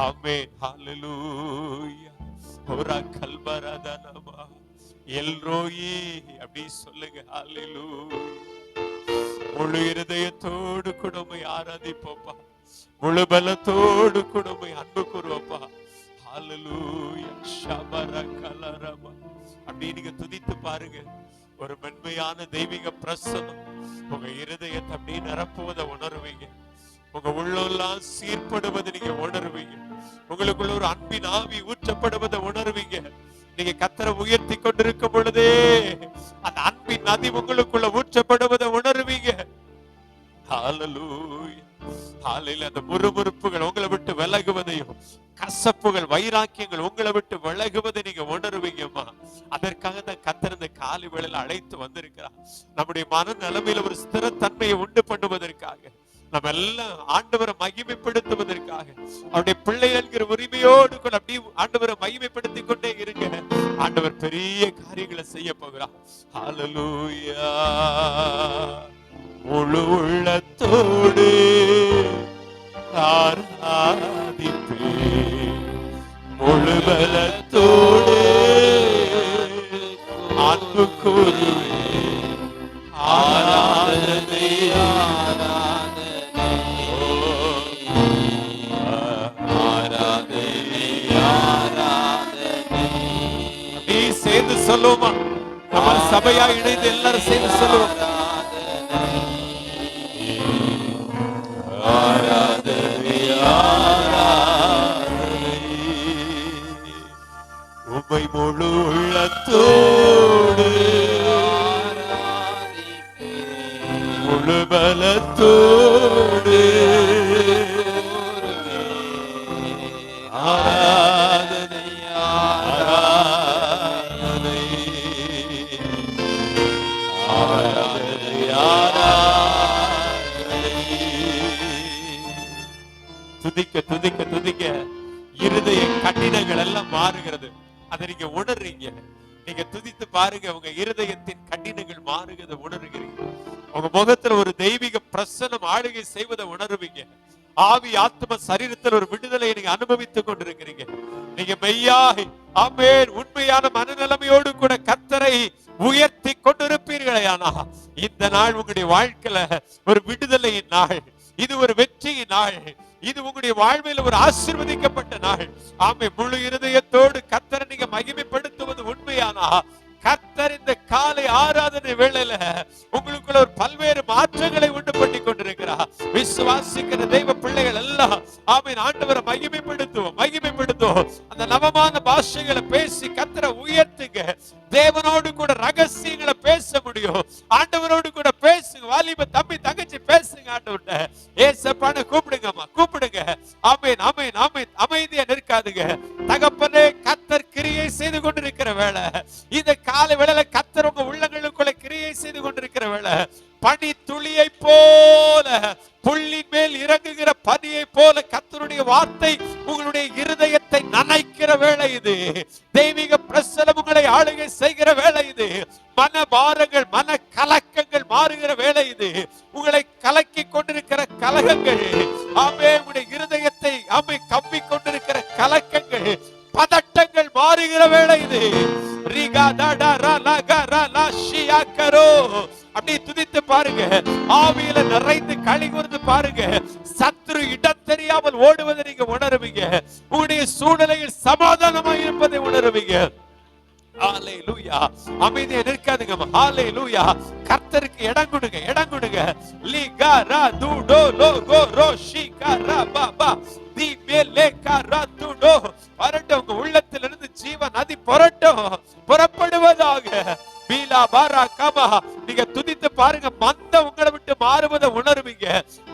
ஆமென், ஹல்லேலூயா. ஓரா கல்பராதனமா எல்ரோயி அப்படி சொல்லுங்க. ஹல்லேலூயா. முழு இருதயத்தோடு கூட உம்மை ஆராதிப்போப்பா, முழு பலத்தோடு கூட உம்மை அன்பு கூறுவோப்பா. ஹல்லேலூயா. ஷபரகலரமா அப்படி நீங்க துதித்து பாருங்க. ஒரு மென்மையான தெய்வீக பிரசன்னம் உங்க இருதயத்தை அப்படி நிரப்புவதை உணர்வீங்க. உங்க உள்ளெல்லாம் சீர்படுவதை நீங்க உணர்வீங்க. உங்களுக்குள்ள ஒரு அன்பின் ஆவி ஊற்றப்படுவதை உணர்வீங்க. நீங்க கர்த்தரை உயர்த்தி கொண்டிருக்கும் பொழுதே அந்த அன்பின் நதி உங்களுக்குள்ள ஊற்றப்படுவதை உணர்வீங்க. ஹல்லேலூயா, ஹல்லேலூயா. அந்த முறுமுறுப்புகள் உங்களை விட்டு விலகுவதையும், கசப்புகள் வைராக்கியங்கள் உங்களை விட்டு விலகுவதை நீங்க உணர்வீங்கம்மா. அதற்காக தான் கர்த்தர் இந்த காலை வேளையில அழைத்து வந்திருக்கிறார். நம்முடைய மன நிலைமையில ஒரு ஸ்திரத்தன்மையை உண்டு பண்ணுவதற்காக, நம்ம எல்லாம் ஆண்டவரை மகிமைப்படுத்துவதற்காக, அவருடைய பிள்ளை என்கிற உரிமையோடு கூட அப்படி ஆண்டவரை மகிமைப்படுத்திக் கொண்டே இருங்க. ஆண்டவர் பெரிய காரியங்களை செய்ய போகிறார். ஹல்லேலூயா. முழு உள்ளத்தோடு ஆராதிப்பே, முழு பலத்தோடு அன்பு கூறுவே. ஆராதனை சேர்ந்து சொல்லுவோமா? நம்ம சபையா இணைந்து எல்லாரும் சேர்ந்து சொல்லுவோம். ஆராதனை ஆராதனை உம்மை முழு உள்ளத்தோடு முழு பலத்தோடு ஆராதனை ஆராதனை ஆராதனை ஆராதனை. துதிக்க துதிக்க துதிக்க இருதய கடினங்கள் எல்லாம் மாறுகிறது. அதை நீங்க உணர்றீங்க. நீங்க துதித்து பாருங்க, உங்க இருதயத்தின் கடினங்கள் மாறுகிறத உணர்கிறீங்க. உங்க முகத்துல ஒரு தெய்வீக பிரசன்னம் ஆளுகை செய்வதை உணர்வீங்க. ஆவி ஆத்ம சரீரத்தில் ஒரு விடுதலையை நீங்க அனுபவித்துக் கொண்டிருக்கிறீங்க. நீங்க மெய்யாய் ஆமென் உண்மையான மனநிலைமையோடு கூட கர்த்தரை உயர்த்தி கொண்டிருப்பீர்களே. ஆனா இந்த நாள் உங்களுடைய வாழ்க்கையில ஒரு விடுதலையின் நாள், இது ஒரு வெற்றியின் நாள், இது உங்களுடைய வாழ்வில் ஒரு ஆசீர்வதிக்கப்பட்ட நாள். ஆமே, முழு இருதயத்தோடு கர்த்தரை நீங்க மகிமைப்படுத்துவது உண்மையானா கர்த்தர் இந்த காலை ஆராதனை வேளையில உங்களுக்குள்ள ஒரு பல்வேறு மாற்றங்களை உண்டு பண்ணி கொண்டிருக்கிறார். விசுவாசிக்கிற தெய்வ பிள்ளைகள் எல்லாம் ஆமென் ஆண்டவரை மகிமைப்படுத்துவோம் மகிமைப்படுத்துவோம். அந்த நவமான பாஷைகளை பேசி கர்த்தரை உயர்த்துங்க. தேவனோடு கூட ரகசியங்களை பேச முடியும். ஆண்டவரோடு கூட பேசுங்க. வாலிப தம்பி தங்கச்சி பேசுங்க. ஆண்டவர்கிட்ட ஏசப்பான்னு கூப்பிடுங்கம்மா, கூப்பிடுங்க. ஆமென் ஆமென் ஆமென். அமைதியா நிற்காதுங்க. தகப்பனே, கர்த்தர் கிரியை செய்து கொண்டிருக்கிற வேளை, இந்த காலை வேளையில கர்த்தர் உங்க உள்ளங்களுக்குள்ள கிரியை செய்து கொண்டிருக்கிற வேளை, பனி துளியை போல புள்ளின் மேல் இறங்குகிற பனியை போல கர்த்தருடைய வார்த்தை உங்களுடைய இருதயத்தை நனைக்கிற வேளை இது. தெய்வீக பிரசன்னம் உங்களை ஆளுகை செய்கிற வேளை இது. மன பாரங்கள் மன கலக்கங்கள் மாறுகிற வேளை இது. உங்களை கலக்கி கொண்டிருக்கிற கலகங்கள், ஆமே உங்களுடைய இருதயத்தை ஆமே கம்பி கொண்டிருக்கிற கலக்கங்கள் பதட்டங்கள் மாறுகிற வேளை இது. அப்படி துதித்து பாருங்க. ஆவியில நிறைந்து களி கூர்ந்து பாருங்க. சத்துரு இடம் தெரியாமல் ஓடுவதை நீங்க உணருவீங்க. உங்களுடைய சூழ்நிலையில் சமாதானமாக இருப்பதை உணருவீங்க. ஹல்லேலூயா. அமைதியா நிற்காதுங்க. ஹல்லேலூயா. கர்த்தருக்கு இடம் கொடுங்க, இடம் கொடுங்க. லிகரா துடோ லோகோ ரோஷிகரா பாபா தி மேலேகரா துடோ. வரட்டும், உங்க உள்ளத்திலிருந்து ஜீவ நதி புரட்டும், புறப்படுவதாக. பீலா பாரா கமா. நீங்க துதித்து பாருங்க. மந்த உங்களை விட்டு மாறுவதை உணர்வீங்க.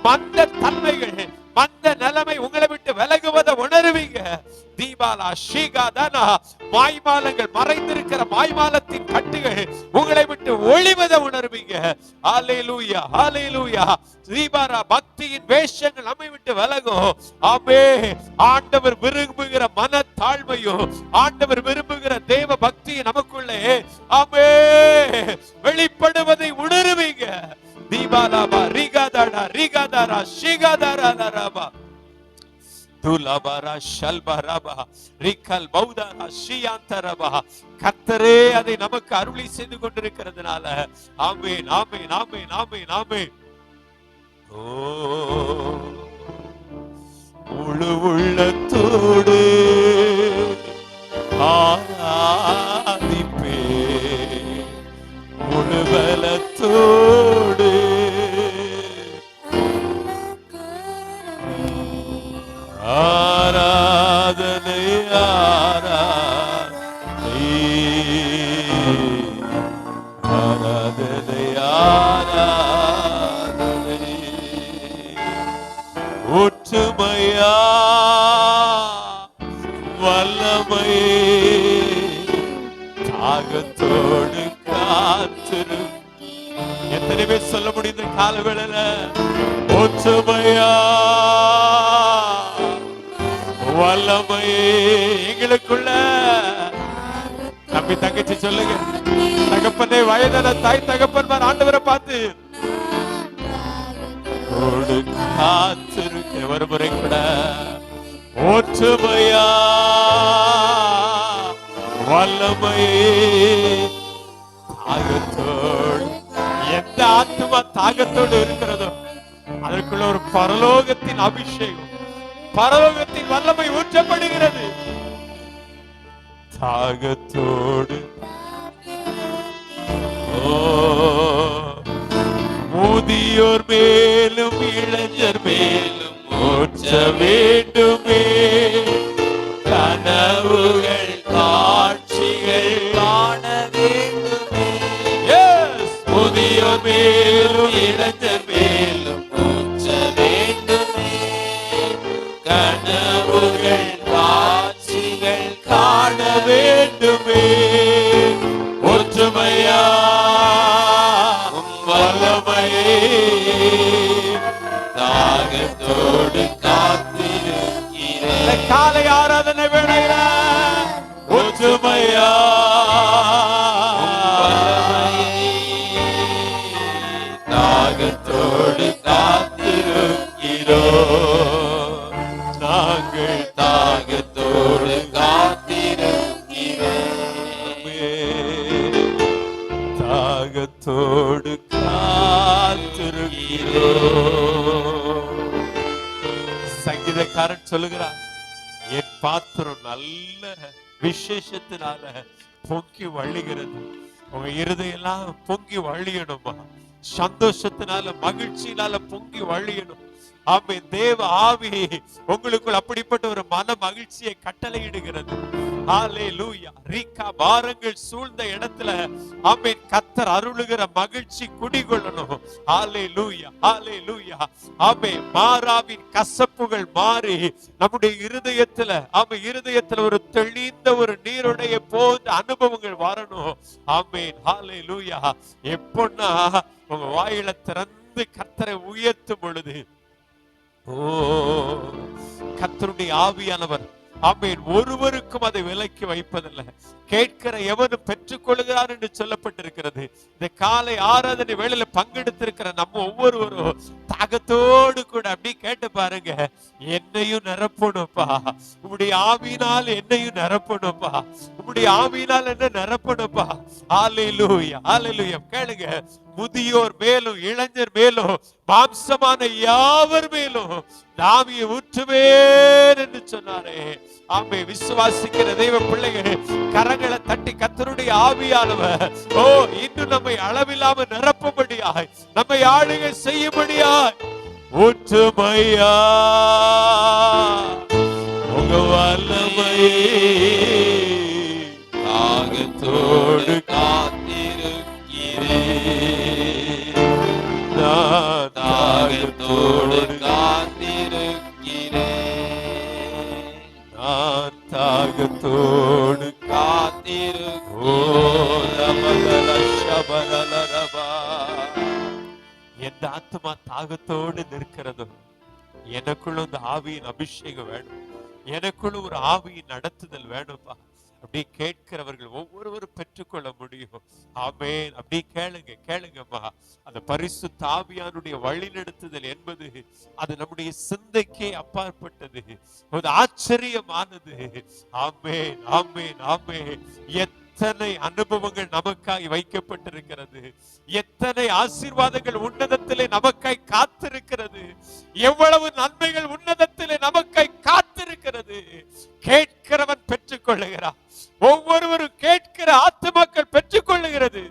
மந்த தன்மைகள் மந்த நிலைமை உங்களை விட்டு விலகுவதை உணர்வீங்க. தீபாலா ஷீகாதானா. மாய்மாலங்கள் மறைந்திருக்கிற மாய்மாலத்தின் கட்டுகள் உங்களை விட்டு ஒளிவதை உணர்வீங்க. ஹல்லேலூயா ஹல்லேலூயா. தீபாரா பக்தியின் வேஷங்கள் நம்மை விட்டு விலகும். ஆமே, ஆண்டவர் விரும்புகிற மன தாழ்மையும் ஆண்டவர் விரும்புகிற தேவ பக்தி நமக்குள்ளே ஆமே வெளிப்படுவதை உணருவீங்க. தீபாலாபா ரிகாதாடா ரிகாதாரா ஷிகாதாரா நரபா துலபாரா ஷல்பரபா ரிகல் பௌதாரா ஷியாந்தரபா. கர்த்தரே அதை நமக்கு அருளி செய்து கொண்டிருக்கிறதுனால ஆமென் ஆமென் ஆமென் ஆமென் ஆமென். ஓ முழு உள்ளத்தோடு ஆராதிப்பே, முழு பலத்தோடு ஆராதனை ஆராதனை ஆராதனை ஆராதனை ஒற்றுமையா வல்லமையே தாகத்தோடு காத்திரு. எத்தனை பேர் சொல்ல முடியுது காலவேளையில ஒற்றுமையா வல்லமையே எங்களுக்குள்ள? தம்பி தங்கச்சி சொல்லுங்க, தகப்பனை வயதான தாய் தகப்பன் ஆண்டவரை பார்த்து காத்திருக்க ஒருமுறை கூட ஒற்றுமையா வல்லமையே தாகத்தோடு. எந்த ஆத்மா தாகத்தோடு இருக்கிறதோ அதற்குள்ள ஒரு பரலோகத்தின் அபிஷேகம், பரலோகத்தின் வல்லமை ஊற்றப்படுகிறது. தாகத்தோடு முதியோர் மேலும் இளைஞர் மேலும் ஊற்ற வேண்டுமே, கனவுகள் காட்சிகள் காண வேண்டுமே. முதியோர் மேலும் இளைஞர் மேலும் ஊற்ற வேண்டுமே, கனவுகள் காட்சிகள் காண வேண்டுமே. ஒற்றுமையா வல்லமையே தாகத்தோடு காத்திருக்கிறேன். காலை ஆராதனை வேளையில ஒற்றுமையா தாகத்தோடு காத்திருக்கிறோம். நாங்கள் தாகத்தோடு காத்திருக்கிறோம், தாகத்தோடு சங்கீதக்காரன் சொல்லுகிறார், என் பாத்திரம் நல்ல விசேஷத்தினால பொங்கி வழிகிறது. உங்க இருதயெல்லாம் பொங்கி வழியணுமா? சந்தோஷத்தினால மகிழ்ச்சியினால பொங்கி வழியணும். ஆமென். தேவ ஆவி உங்களுக்குள் அப்படிப்பட்ட ஒரு மன மகிழ்ச்சியை கட்டளையிடுகிறது. ஹalleluya. ரீகா பாரங்கள் சூழ்ந்த இடத்துல ஆமென் கர்த்தர் அருளுகிற மகிழ்ச்சி குடிகொள்ளணும். ஹalleluya ஹalleluya. ஆமென். மாறாவின் கசப்புகள் மாறி நம்முடைய இருதயத்துல இருதயத்துல ஒரு தெளிந்த ஒரு நீருடைய போன்ற அனுபவங்கள் வரணும். ஆமென். ஹalleluya. எப்பொன்னா உங்க வாயில திறந்து கர்த்தரை உயர்த்தும் பொழுது கர்த்தருடைய ஆவியானவர் ஆமென் ஒருவருக்கும் அதை விலக்கி வைப்பதில்லை. கேட்கிற எவனும் பெற்றுக் கொள்கிறார் என்று சொல்லப்பட்டிருக்கிறது. இந்த காலை ஆராதனை வேளையில பங்கெடுத்திருக்கிற நம்ம ஒவ்வொருவரும் தாகத்தோடு கூட அப்படி கேட்டு பாருங்க, என்னையும் நிரப்பணும்பா, உம்முடைய ஆவியினால் என்னையும் நிரப்பணும்பா, உம்முடைய ஆவியினால் என்ன நிரப்பணும்பா. ஹalleluya ஹalleluya. கேளுங்க, முதியோர் மேலும் இளைஞர் மேலும் மாம்சமான யாவர் மேலும் ஆவியை ஊற்றுவேன் என்று சொன்னாரே. ஆமே. விசுவாசிக்கிற தெய்வ பிள்ளைகள் கரங்களை தட்டி கர்த்தருடைய ஆவியானவர் இன்னும் நம்மை அளவில்லாம நிரப்பும்படியாய், நம்மை ஆளுகை செய்யும்படியாய் ஊற்றுமையா உங்க வல்லமையே தாகத்தோடு காத்திருக்கிறேன், நான் தாகத்தோடு காத்திருக்கிறேன், நான் தாகத்தோடு எந்த ஆத்மா தாகத்தோடு நிற்கிறதோ எனக்குள்ள இந்த ஆவியின் அபிஷேகம் வேணும், எனக்குள்ள ஒரு ஆவியின் நடத்துதல் வேணும்பா. அப்படி கேட்கிறவர்கள் ஒவ்வொருவரும் பெற்றுக்கொள்ள முடியும். ஆமென். அப்படி கேளுங்க, கேளுங்கம்மா. அந்த பரிசுத்த ஆவியானுடைய வழிநடத்துதல் என்பது அது நம்முடைய சிந்தைக்கே அப்பாற்பட்டது, ஒரு ஆச்சரியமானது. ஆமென், ஆமென், ஆமென். எத்தனை அனுபவங்கள் நமக்காய் வைக்கப்பட்டிருக்கிறது, எத்தனை ஆசீர்வாதங்கள் உன்னதத்திலே நமக்காய் காத்திருக்கிறது, எவ்வளவு நன்மைகள் உன்னதத்திலே நமக்காய் காத்திருக்கிறது. கேட்கிறவன் பெற்றுக் கொள்ளுகிறான். ஒவ்வொருவரும் கேட்கிற ஆத்துமாக்கள் பெற்றுக் கொள்ளுகிறது.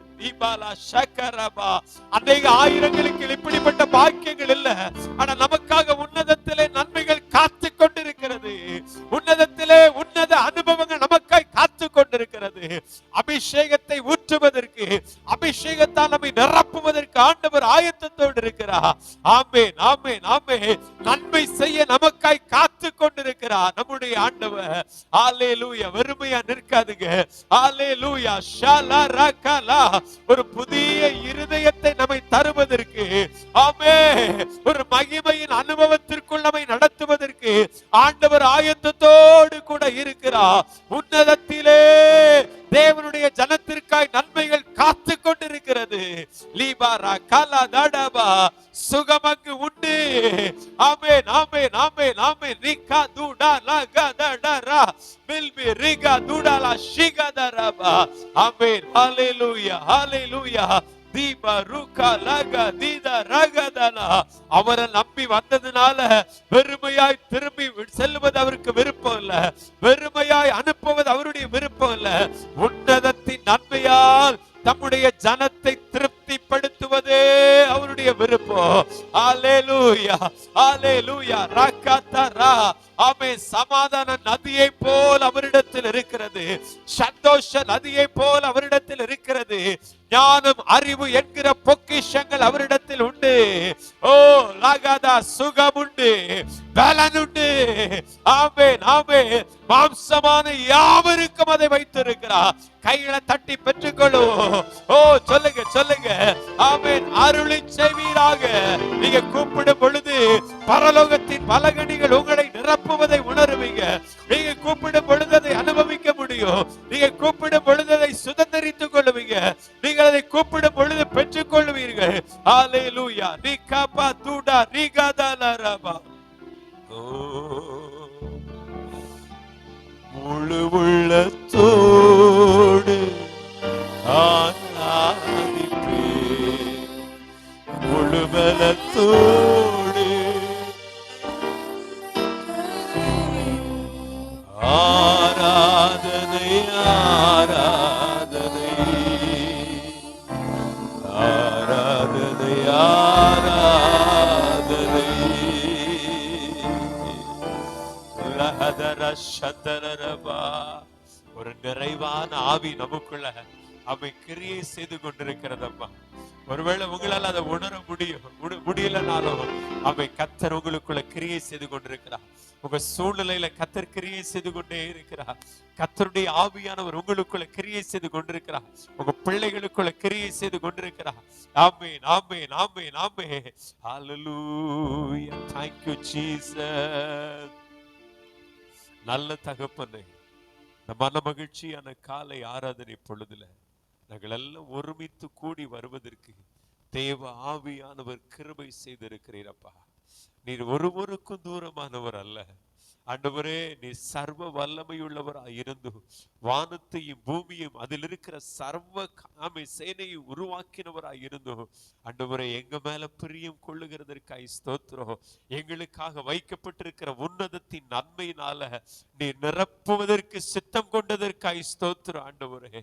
அநேக ஆயிரங்களுக்கு இப்படிப்பட்ட பாக்கியங்கள் இல்ல, ஆனா நமக்காக உன்னதத்திலே நன்மைகள் காத்து கொண்டிருக்கிறது. உன்னதத்திலே உன்னத அனுபவங்கள் நமக்காய் காத்து கொண்டிருக்கிறது. அபிஷேகத்தை ஊற்றுவதற்கு, அபிஷேகத்தால் நம்மை நிரப்புவதற்கு ஆண்டவர் ஆயத்தத்தோடு இருக்கிறார். ஆமென், ஆமென், ஆமென். நன்மை செய்ய நமக்காய் காத்து கொண்டிருக்கிறார் நம்முடைய ஆண்டவர். ஹalleluya. வெறுமையா நிற்காதுங்க. ஹalleluya. ஷாலா ரகலா. ஒரு புதிய இருதயத்தை நம்மை தருவதற்கு, ஆமென், ஒரு மகிமையின் அனுபவத்திற்குள் நம்மை நடத்துவதற்கு ஆண்டவர் ஆயத்தத்தோடு கூட இருக்கிறார். உன்னதத்திலே தேவனுடைய ஜனத்திற்காய் நன்மைகள் காத்து கொண்டிருக்கிறது. லீபாரா கலா தடபா. சுகம் அங்கு உண்டு. ஆமென், ஆமென், ஆமென், ஆமென். ரிகா துடா லகா தடரா மில்பி ரிகா துடா ஷிகதரபா. ஆமென். ஹalleluya, ஹalleluya. தீபா ருகா லகா தீதா ரகதனா. அவரை நம்பி வந்ததுனால வெறுமையாய் திரும்பி செல்வது அவருக்கு விருப்பம் இல்ல, வெறுமையாய் அனுப்புவது அவருடைய விருப்பம் இல்ல. உன்னதத்தின் நன்மையால் தம்முடைய ஜனத்தை திருப்திப்படுத்துவதே அவருடைய விருப்பம். ஹalleluya, ஹalleluya. ரகதரா. ஆமென். சமாதான நதியை போல் அவரிடத்தில் இருக்கிறது, சந்தோஷ நதியை போல் அவரிடத்தில் இருக்கிறது. ஞானம், அறிவு என்கிற பொக்கிஷங்கள் அவரிடத்தில் உண்டு. ஓ லகதா. சுகம் உண்டு, பலன் உண்டு. ஆமென், ஆமென். மாம்சமான யாவருக்கும் அதை வைத்திருக்கிறார். கைகளை தட்டி பெற்றுக்கொள்ளுவோம். ஓ சொல்லுங்க, சொல்லுங்க. ஆமென். அருளை செய்வீராக. நீங்க கூப்பிடும் பொழுது பரலோகத்தின் பலகணிகள் உங்களை நிரப்புவதை உணருவீங்க. நீங்க கூப்பிடும் பொழுது அதை அனுபவிக்க முடியும். நீங்க கூப்பிடும் பொழுது அதை சுதந்திரித்துக் கொள்ளுவீங்க. நீங்கள் அதை கூப்பிடும் பொழுது பெற்றுக் கொள்வீர்கள். ஹalleluya. நிகபா துடா ரிகதலரபா. ஓ முழு உள்ளத்தோடு ஆராதிப்பே, முழு பலத்தோடு ஆராதனை, ஆராதனை, ஆராதனை, ஆராதனை. லஹதர சதரரபா. ஒரு நிறைவான ஆவி நமக்குள்ள அவை கிரியை செய்து கொண்டிருக்கிறதம்மா. ஒருவேளை உங்களால் அதை உணர முடியலனாலும் அவை கத்தர் உங்களுக்குள்ள கிரியை செய்து கொண்டிருக்கிறார். உங்க சூழ்நிலையில கத்தர் கிரியை செய்து கொண்டே இருக்கிறார். கத்தருடைய ஆவியானவர் உங்களுக்குள்ள கிரியை செய்து கொண்டிருக்கிறார். உங்க பிள்ளைகளுக்குள்ள கிரியை செய்து கொண்டிருக்கிறார். ஆமென், ஆமென், ஆமென், ஆமென். ஹalleluya. Thank you Jesus. நல்ல தகப்பனே, இந்த மன மகிழ்ச்சியான காலை ஆராதனை பொழுதுல நாங்கள் எல்லாம் ஒருமித்து கூடி வருவதற்கு தேவ ஆவியானவர் கிருபை செய்திருக்கிறீரப்பா. நீர் ஒருவருக்கும் தூரமானவர் அல்ல ஆண்டவரே. நீ சர்வ வல்லமையுள்ளவராய் இருந்து வானத்தையும் பூமியும் அதில் இருக்கிற சர்வ சேனையை உருவாக்கினவராய் இருந்தோம் ஆண்டவரே. எங்க மேல பிரியம் கொள்ளுகிறதற்காய் ஸ்தோத்திரம். எங்களுக்காக வைக்கப்பட்டிருக்கிற உன்னதத்தின் நன்மையினால நீ நிரப்புவதற்கு சித்தம் கொண்டதற்காய் ஸ்தோத்திரம் ஆண்டவரே.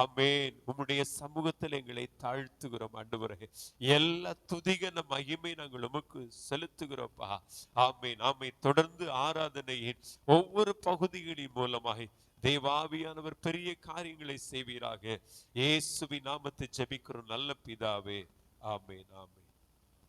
ஆமென். உம்முடைய சமூகத்தில் எங்களை தாழ்த்துகிறோம் ஆண்டவரே. எல்லா துதிகன மகிமை நாங்கள் உமக்கு செலுத்துகிறோம்ப்பா. ஆமென், ஆமென். தொடர்ந்து ஆராதனை ஒவ்வொரு பகுதிகளின் மூலமாக தேவாவியானவர் பெரிய காரியங்களை செய்வீராக. இயேசுவின் நாமத்தை ஜெபிக்கிறோம் நல்ல பிதாவே. ஆமென், ஆமென்.